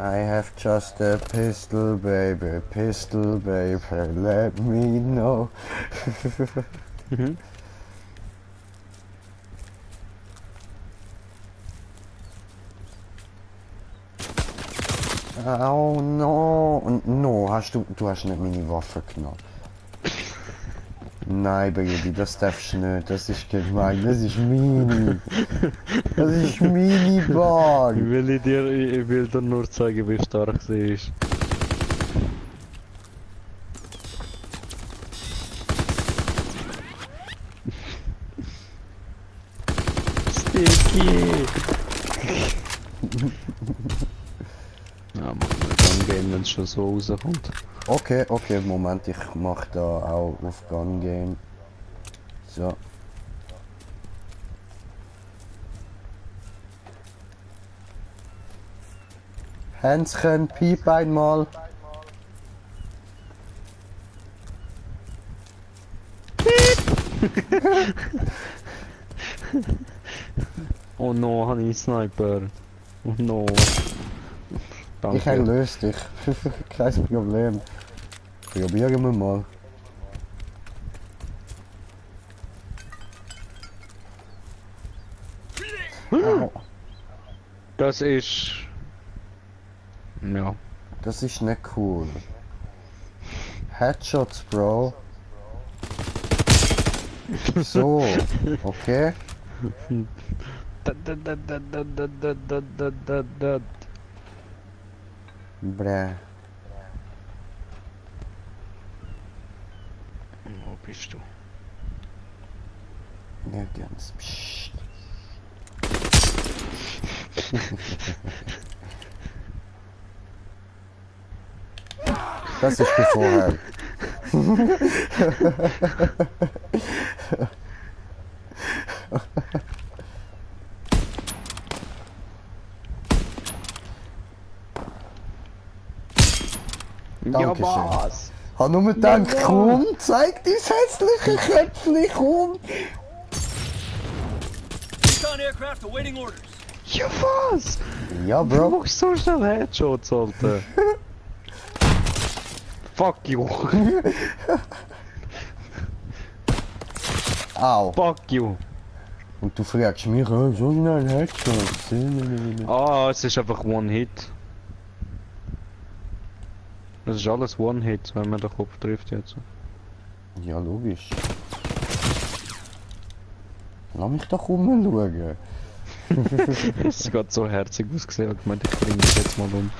I have just a pistol, baby, let me know. Oh no, no, du hast nicht meine Waffe genommen. Nein, Baby, das darfst du nicht, das ist gemein, das ist meine. Das ist meine Bar. Ich will dir nur zeigen, wie stark sie ist. Sticky! Ja, mach mal Gun Game, wenn es schon so rauskommt. Okay, Moment, ich mach da auch auf Gun Game. So. Hänschen, piep einmal. Oh no, habe ich einen Sniper. Oh no. Danke. Ich erlöse dich. Kein Problem. Probieren wir mal. Au. Das ist... Ja. Das ist nicht cool. Headshots, Bro. So, okay. Bräh. Wo bist du? Nirgends. Psst. Das ist wie vorher. Dankeschön. Ja, was? Hab nur gedacht, komm, zeig dein hässliche Köpfchen, komm. Recon aircraft awaiting orders. Ja, was? Ja, Du Bro. machst so schnell Headshots, Alter. Fuck you. Au. Fuck you. Und du fragst mich, so schnell Headshot. Ah, es ist einfach One-Hit. Das ist alles One-Hit, wenn man den Kopf trifft jetzt. Ja, logisch. Lass mich doch rumschauen. Es ist gerade so herzig ausgesehen, ich meinte, ich bringe mich jetzt mal um.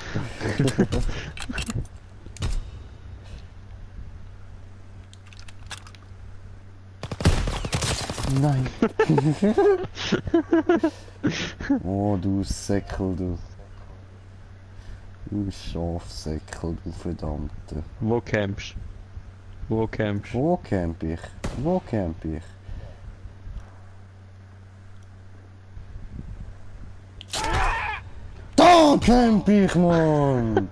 Nein. Oh, du Säckel, du. Du Schafsäckel, du Verdammte. Wo campst? Wo campst? Wo camp ich? Wo camp ich? Da camp ich, Mann!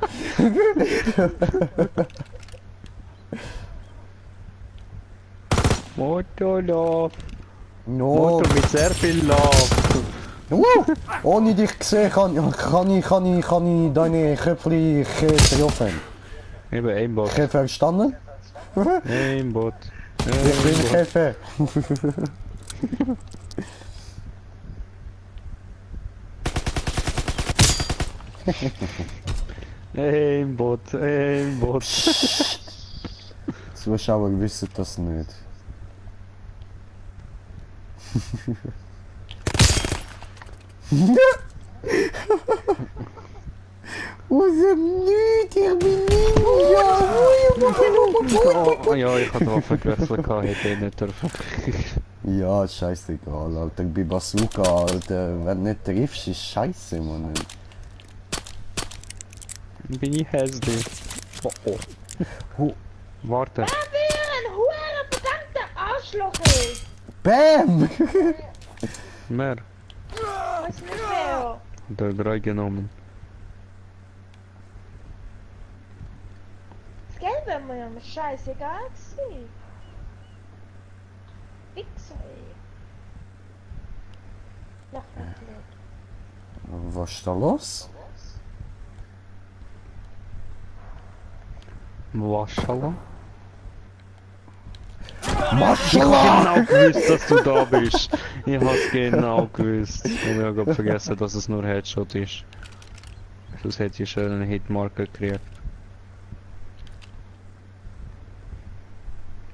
Motolove. No! Motor mit sehr viel Love. Ohne dich gesehen kann ich deine Köpfchen treffen. Eben, Aimbot. Käfer verstanden? Aimbot. Ich bin Käfer. Aimbot. Aimbot. Zuschauer wissen das nicht. Aus dem Nichts, ich bin Ninja! Oh, ja, ich hatte die Waffe gewechselt, hätte ich nicht dürfen. Ja, scheißegal, Alter. Bei Bazooka, Alter, wenn du nicht triffst, ist scheiße, Mann. Bin ich hässlich. Oh, oh. Oh. Warte. Ein hoher verdammter Arschloch, ey! Bam! Mehr. Was ist nicht fair? Der 3 genommen. Das Geld wäre mir ja scheißegal gewesen. Wichser, ey. Noch ein Glück. Was ist da los? Maschallah. Maschallah! Ich hab genau gewusst, dass du da bist. Ich hab's genau gewusst. Und ich hab grad vergessen, dass es nur Headshot ist. Sonst hätte ich schon einen Hitmarker gekriegt.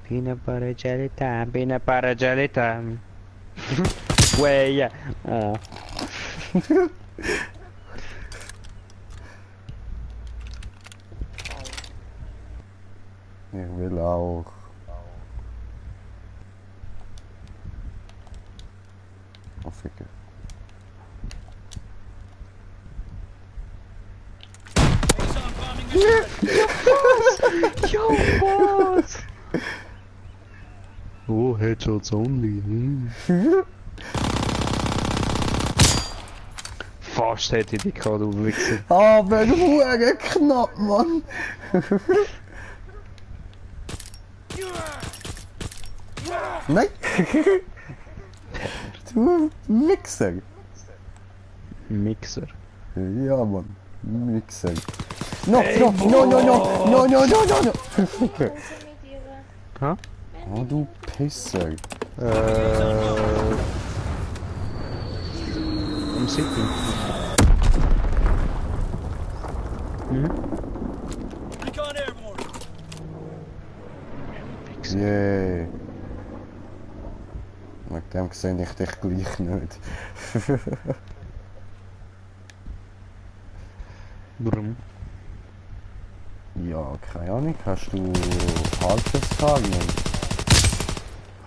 Peanut butter jelly time, peanut butter jelly time. Way, yeah. Oh. Ich will auch. Oh, ficke. Liaison bombing Yo, boss! Oh, Headshots only. Fast hätte ich dich gehabt, du Wichser. Aber Huere knapp, Mann! Nein! Du Wichser! Mixer. Ja, Mann. Wichser. No, no, no, no, no, no, no, no, no, no! Wo sind mit ihrer... Ha? Oh, du Pisser. Am City. Mhm. recon airborne. Yay. Mit dem sehe ich dich gleich nicht. Warum? Ja, keine Ahnung. Hast du Halbes gehabt?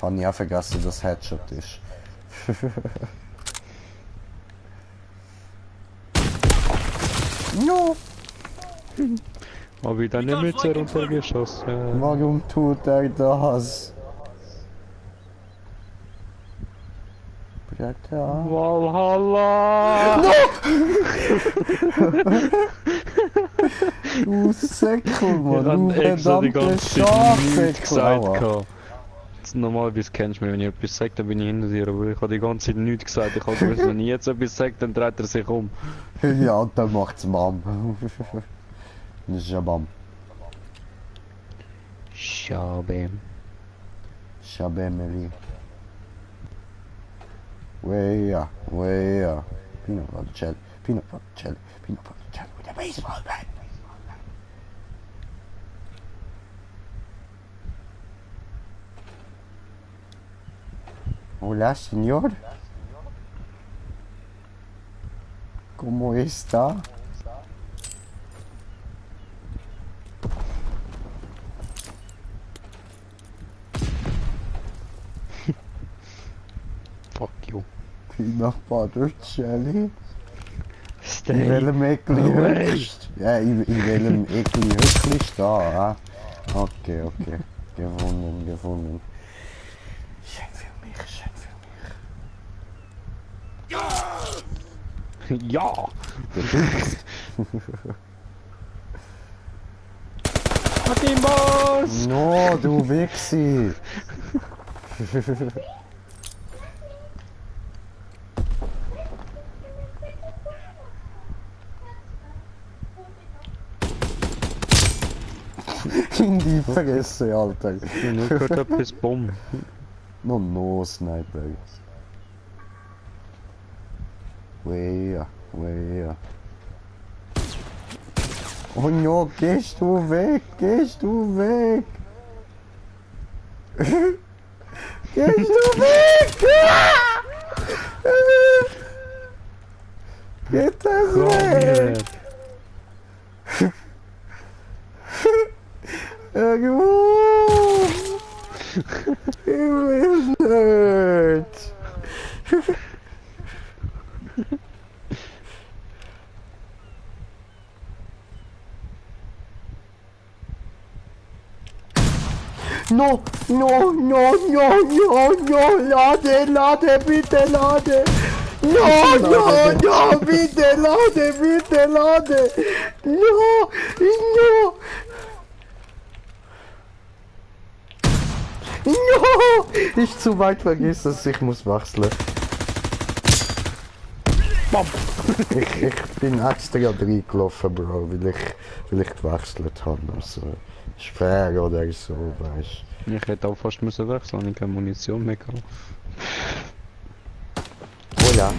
Habe ich auch vergessen, dass Headshot ist. No! Habe ich dann nicht mit sehr runtergeschossen? Warum tut er das? Bruder. Valhalla! Du Säckel, Ich Mann. Du hab extra die verdammte ganze Zeit nichts Schafsäckel. gesagt. Aua. gehabt. Normalerweise kennst du mich, wenn ich etwas sage, dann bin ich hinter dir, aber ich habe die ganze Zeit nichts gesagt. Ich habe gewusst, wenn ich jetzt etwas sage, dann dreht er sich um. Ja, und dann macht's Bam. Das ist ja Bam. Schabe. Schabemeli. Weya, weya. Peanut butter jelly, peanut butter jelly, peanut butter jelly with a baseball bat. Hola, señor. ¿Cómo está? Fuck you. Peanut butter jelly? In Stay welchem Eckli away. höchst? Ja, in welchem Eckli Höckli ist da? Okay, okay. Gewonnen, gewonnen. Schön für mich, schön für mich. Ja! Martin Boss! No, du Wichsi! In die Fresse, Alter. Ich habe nur gehört, etwas Bomb. No, Sniper. Wea. Oh no, gehst du weg! Gehst du weg! Geht er weg! Irgendwo! Ich will nicht! No, lade, bitte lade! No, bitte lade! No! Ich zu weit vergiss es, ich muss wechseln. Bam. Ich bin extra reingelaufen, Bro, weil ich gewechselt habe. Also, ist fair oder so, weißt Ich hätte auch fast müssen wechseln, ich keine Munition mehr gehabt. du. Oh ja.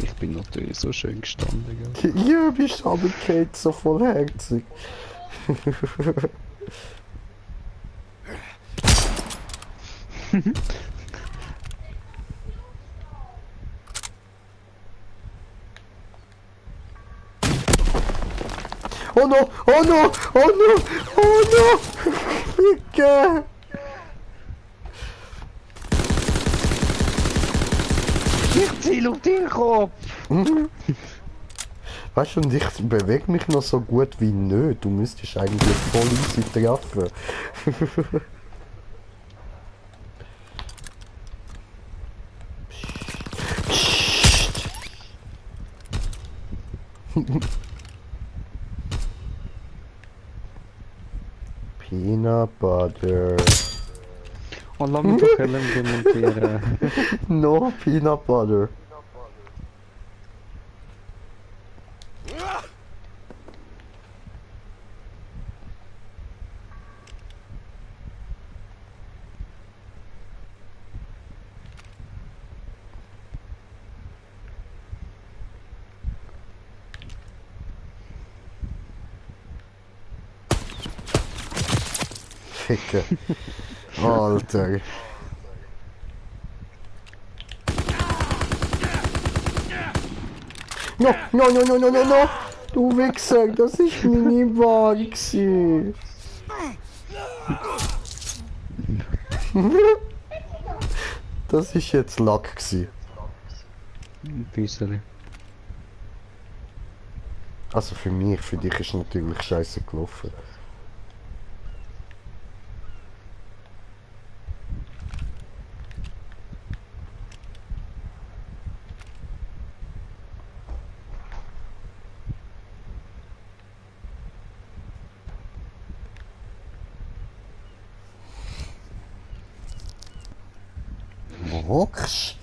Ich bin natürlich so schön gestanden, gell? Ja, bist aber Kate so vollherzig. Oh no! Ficke! Ich ziel auf den Kopf! Weißt du, und ich bewege mich noch so gut wie nicht. Du müsstest eigentlich voll easy treffen. Peanut butter. Oh, lass mich doch Helm demontieren. No peanut butter. Ficke. Alter. No! Du Wichser, das ist meine Wahl gewesen. Das ist jetzt Lack gewesen. Ein bisschen. Also für mich, für dich ist natürlich scheiße gelaufen. Wo hockst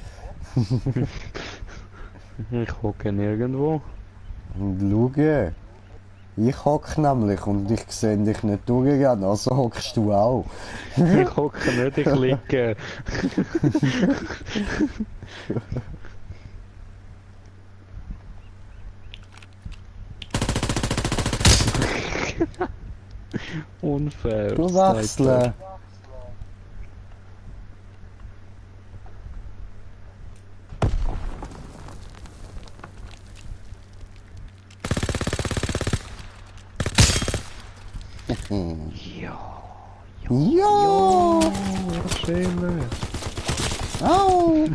Ich hocke nirgendwo. und schau. Ich hock nämlich und ich sehe dich nicht durchgehen, also hockst du auch. Ich hocke nicht, ich liege. Unfair. Du wechseln. Ja. Ja! Schön. Au!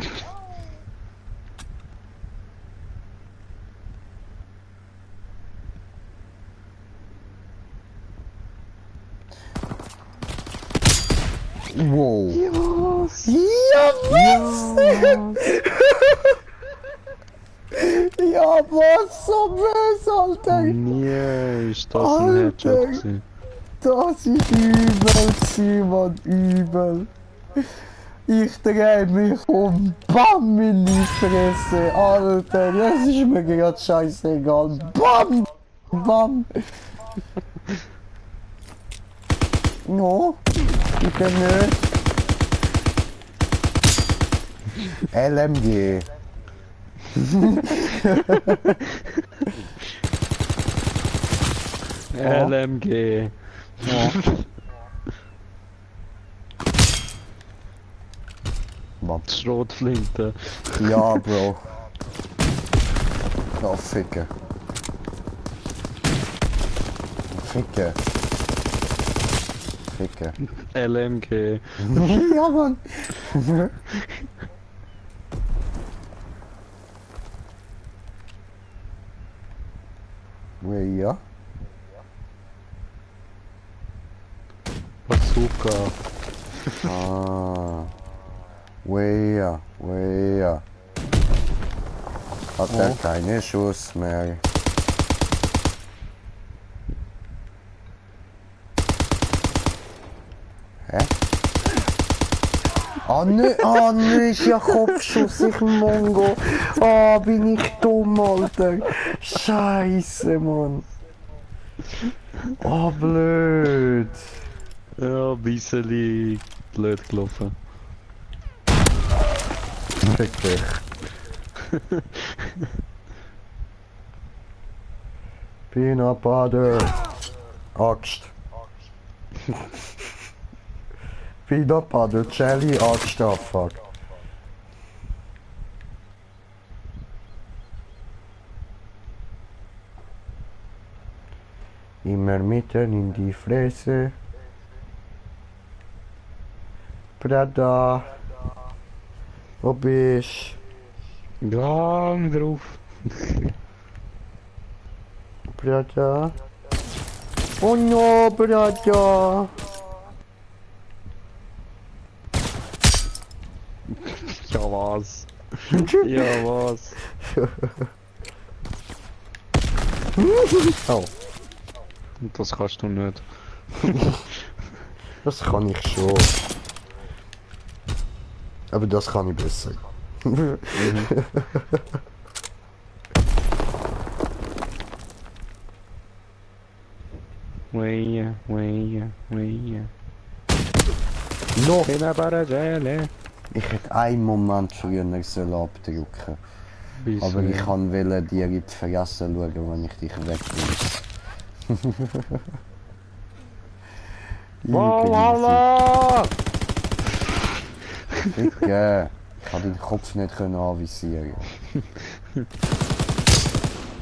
Wow! Ja. Ja, was? Ja, was so böse, Alter! Nie ist das ein Alter. Headshot gewesen. Das ist übel gewesen, Mann, übel. Ich dreh mich um, BAM in die Fresse, Alter, das ist mir grad scheißegal. BAM! BAM! No, bitte nicht. LMG. LMG. BAM. Schrotflinte. Ja, Bro. Ja, ficken. Ficken. Ficken. LMG. Ja, Mann. Ja. Bazooka. Ah. Wea. Hat er keine Schuss mehr. Hä? Ah ne, ist ja Kopfschuss, ich Mongo. Ah, bin ich dumm, Alter. Scheiße, Mann. Ah, blöd. Ja, ein bisschen blöd gelaufen. Wirklich. Peanut Butter. Axt. Peanut Butter, Jelly, Axt, oh fuck. Immer mitten in die Fresse. Brada. Wo bist Gang drauf. Brada? Oh no, Brada! Ja was? Ja was? Oh, Das kannst du nicht. das kann ich schon. Aber das kann ich besser. Weia. No! Peanut butter jelly. Ich hätte einen Moment früher sollen abdrücken. Wieso? Aber ich kann dir in die Fresse schauen, wenn ich dich wegreiße. Wow, Ficken! Ich kann deinen Kopf nicht anvisieren.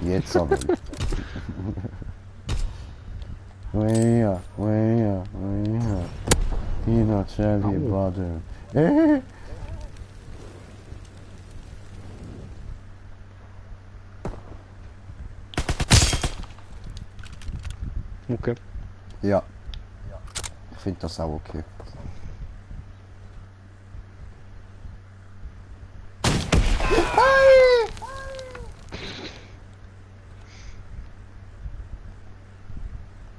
Jetzt aber. Wea. Peanut Jelly Butter. Okay. Ja. Ich finde das auch okay.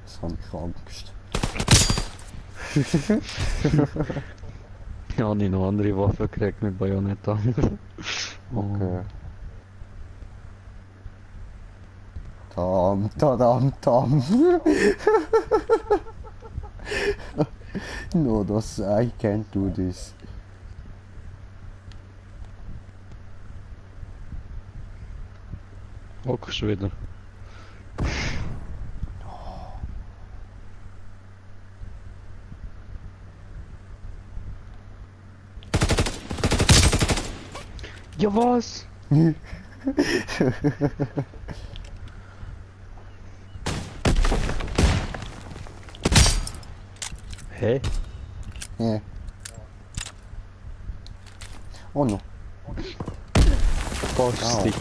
Das habe ich Angst. Ja, habe ich noch andere Waffen gekriegt mit Bayonetta. Okay. Tam. No, I can't do this. Hockst wieder. Ja was? Hä? Yeah. Oh no. Fast Au. sticky.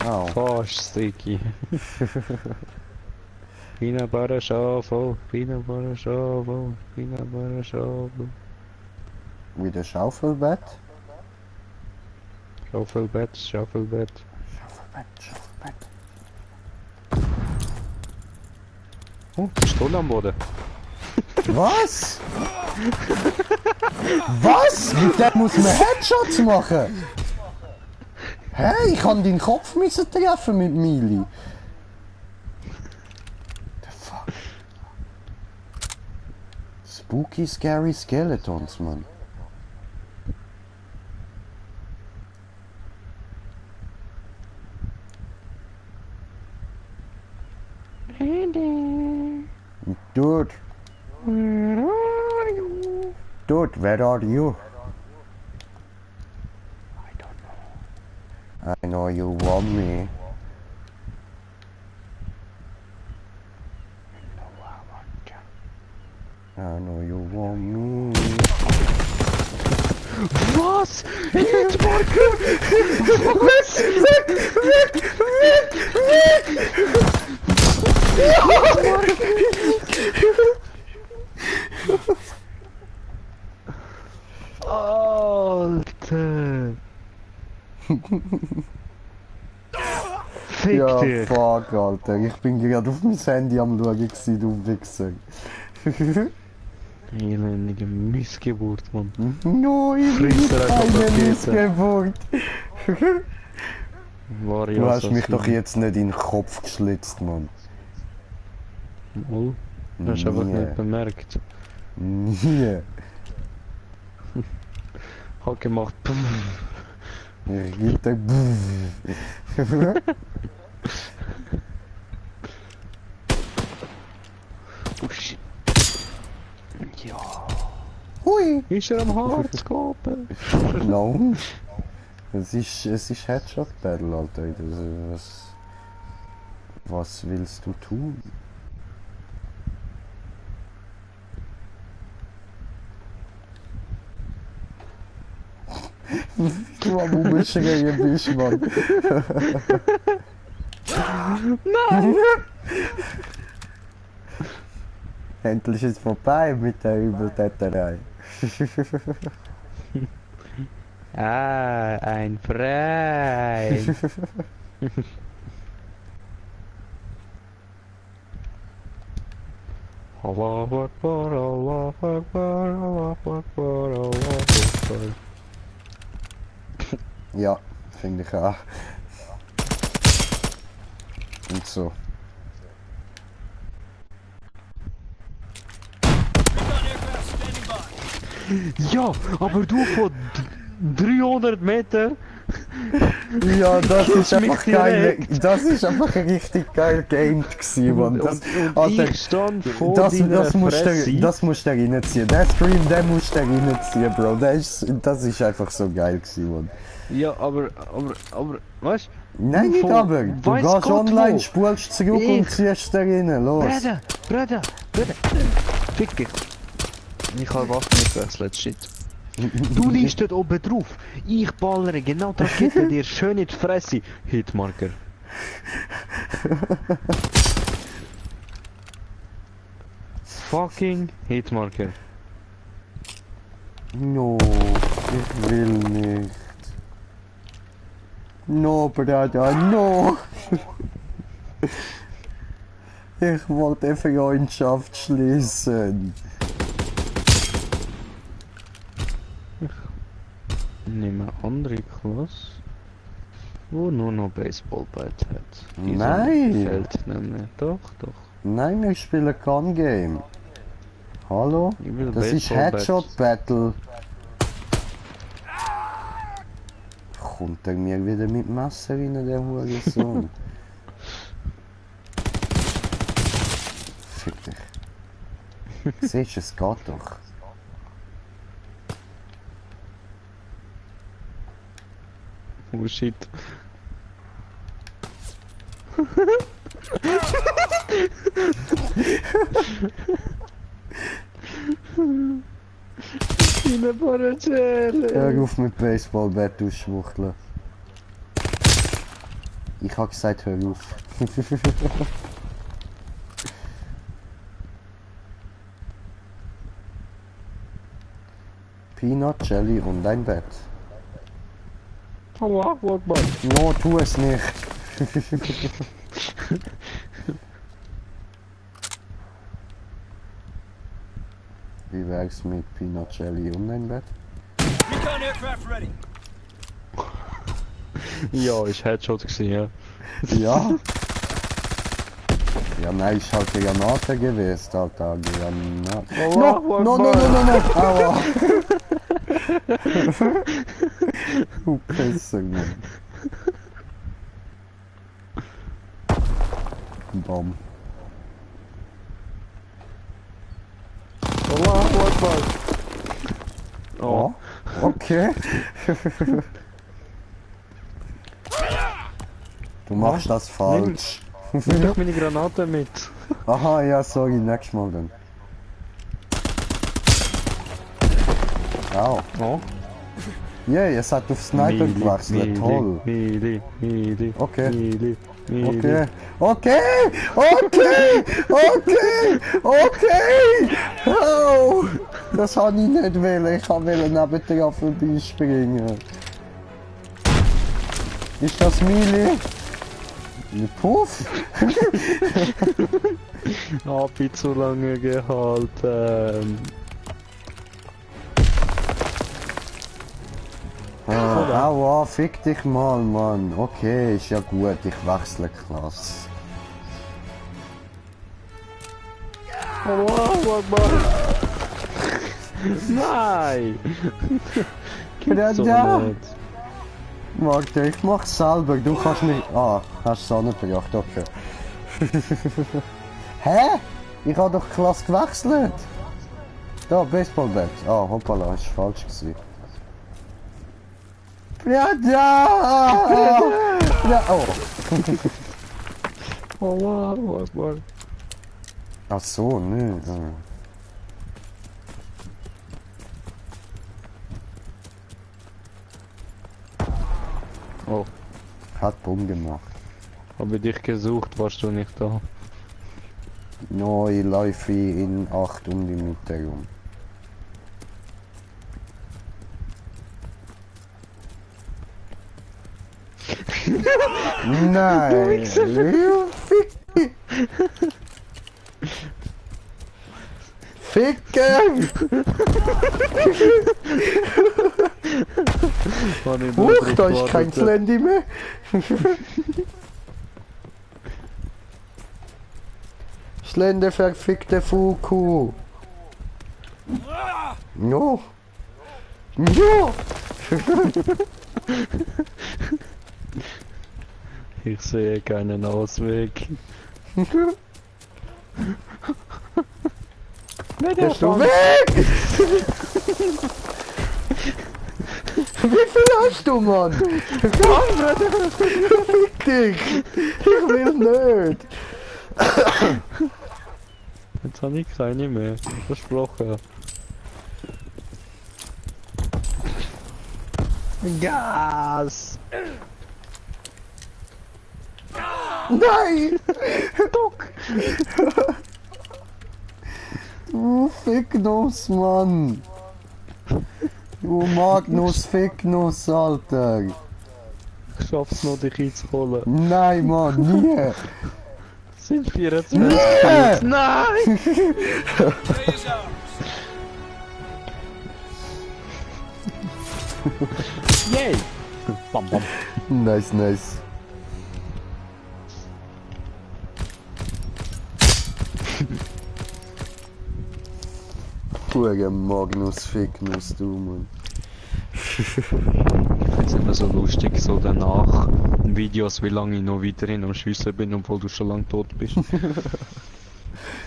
Au. Fast sticky. Peanut butter shovel. Peanut butter shovel. Peanut butter shovel. With a Schaufelbett. Schaufelbett, Schaufelbett. Bett. Oh, Pistole am Boden. Was? Was? Mit dem muss man Headshots machen? Hä? Ich kann deinen Kopf müssen treffen mit Mili. The fuck? Spooky, scary skeletons, Mann. Dude. Dude, where are you? I don't know. I know you want me. I know you want me. Was? Hitmarker! Was? Alter! Fick Ja, dich! fuck, Alter. Ich bin gerade auf mein Handy am schauen gewesen, du Wichser. Elendige Missgeburt, Mann. No, ich bin Frisser einfach keine Rakete. Missgeburt. Du hast mich doch hier. jetzt nicht in den Kopf geschlitzt, Mann. Oh, das hast du einfach Nie. nicht bemerkt. Nie. Hat gemacht. Ich geb dir... Oh shit. Ja. Hui. Ist er am Harz gehoben? No. Es ist Headshot Battle, Alter. Was willst du tun? Du am Umschreien bist, Mann. Nein! Endlich ist vorbei mit der Übeltäterei. Ah, ein Frei. Allah Akbar, Allah Akbar, Allah Akbar, Allah Akbar. Ja, finde ich auch. Und so. Recon aircraft standing by. Ja, aber du von 300 Meter. Ja, das ist mich einfach geil. direkt. Das ist einfach richtig geil gamed gewesen, Mann. Das, Alter, Ich stand vor das deiner musst Fresse. das musst du reinziehen. Der Stream, den musst du reinziehen, Bro. Das ist einfach so geil gewesen, Mann. Ja, aber, weißt Nein, nicht Von- aber. Du weiss gehst Gott online, wo. spulst zurück Ich- und ziehst da rein. Los. Bruder. Fick dich. Ich habe Waffe mitwechselt, shit. Du liegst dort oben drauf. Ich ballere genau die Rakete dir schön in die Fresse. Hitmarker. Fucking Hitmarker. No, ich will nicht. No, Bruder, no. Ich wollte eine Freundschaft schließen. Nimm eine andere Klasse, wo nur noch Baseballbat hat. Die Nein. Fällt nämlich. Doch. Nein, ich spiele Gun Game. Hallo? Ich will Das ist Baseball-Bat. Headshot Battle. Kommt er mir wieder mit Messer rein, der Hurensohn? Fick dich. Siehst du, es geht doch. Oh shit. Eine Paracelle. Hör auf mit Baseballbett ausschwuchteln. Ich hab gesagt, hör auf. Peanut, Jelly und ein Bett. Allah Akbar. No, tu es nicht. Wie wär's mit Peanut Jelly und ein Bett? Recon aircraft ready. Ja, ist Headshot gewesen, ja. Ja. Ja, nein, ist halt eine Granate gewesen, Alter. Granate. Allahu No, no, no, Akbar. no, no, no. Aua. Du Pisser, Mann. Bom. Allahu Akbar. Oh. Oh, okay. Du machst das falsch. Nimm doch meine Granate mit. Aha, ja, sorry, nächstes Mal dann. Au. Oh. Yay, es hat auf Sniper gewechselt, toll. Mili. Okay. Mili. Okay, okay, okay, okay, okay. Oh, das habe ich nicht wollen. Ich wollte neben dir vorbeispringen. Ist das Mili? Puff? Hab ich zu lange gehalten. Aua, fick dich mal, Mann. Okay, ist ja gut, ich wechsle Klasse. Allahu Akbar. Nein! Ja, So ja. nicht. Warte, ich mach's selber, du kannst nicht... Ah, hast du es auch nicht gedacht, okay. Hä? Ich hab doch Klasse gewechselt. Da, Baseballbat. Ah, hoppala, ist falsch gewesen. Ja, ja! Ja, oh. Allahu Akbar. Ach so, nö. Oh, Hat Bumm gemacht. habe ich dich gesucht, warst du nicht da? No, ich laufe in 8 um die Mitte rum. Nein! Ficken! Huch, da ist kein Slendy mehr! Slende verfickte Fuku! No! No! Ich sehe keinen Ausweg. Bist du weg? Wie viel hast du, Mann? Fick dich! Ich will nicht! Jetzt habe ich keine mehr. Versprochen. Gas! Nein! Duck! Du Ficknuss, Mann! Du Magnus Ficknuss, Alter! Ich schaff's noch, dich einzuholen. Nein, Mann, nie! Es sind 24 Nee! Kills. Nein! Day is ours. Yay! Bam bam. Nice, nice. Pure Magnus Ficknuss, du, Mann. Das ist immer so lustig, so danach Videos, wie lange ich noch weiterhin am Schiessen bin, obwohl du schon lange tot bist.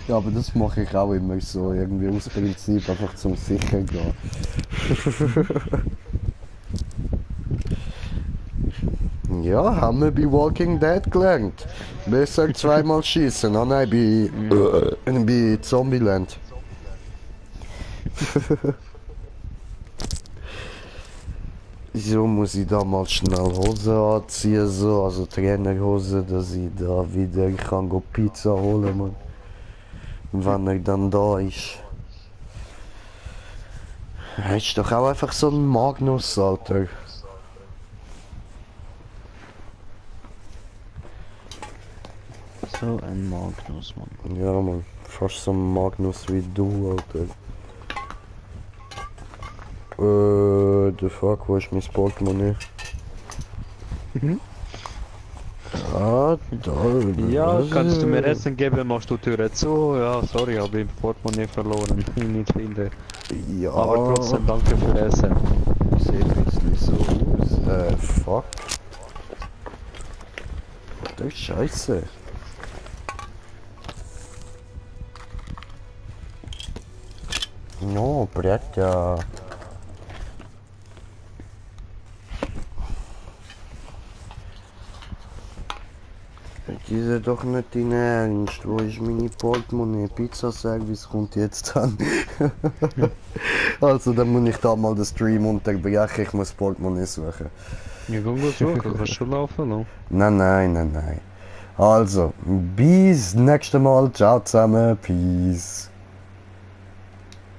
Ja, aber das mache ich auch immer so, irgendwie aus Prinzip, einfach zum sicher gehen. Ja, haben wir bei Walking Dead gelernt. Besser zweimal schießen. Ah nein, bei Zombieland. So muss ich da mal schnell Hose anziehen, so, also Trainerhose, dass ich da wieder kann go Pizza holen, Mann. Wenn er dann da ist. Er ist doch auch einfach so ein Magnus, Alter. So ein Magnus, Mann. Ja, man. Fast so ein Magnus wie du, Alter. The fuck, wo ist mein Portemonnaie? Ah, da. Ja, kannst du mir Essen geben, machst du die Tür zu? Ja, sorry, habe ich Portemonnaie verloren. Ich nicht finde. Ja. Aber trotzdem danke für Essen. Sieht ein bisschen so aus. Fuck. Das ist scheiße. No, Bretja. Diese doch nicht dein Ernst. Wo ist meine Portemonnaie? Pizzaservice kommt jetzt an. Also, dann muss ich da mal den Stream unterbrechen. Ich muss Portemonnaie suchen. Ja, geh gut suchen, kannst schon laufen, no? Nein. Also, bis nächstes Mal. Ciao zusammen. Peace.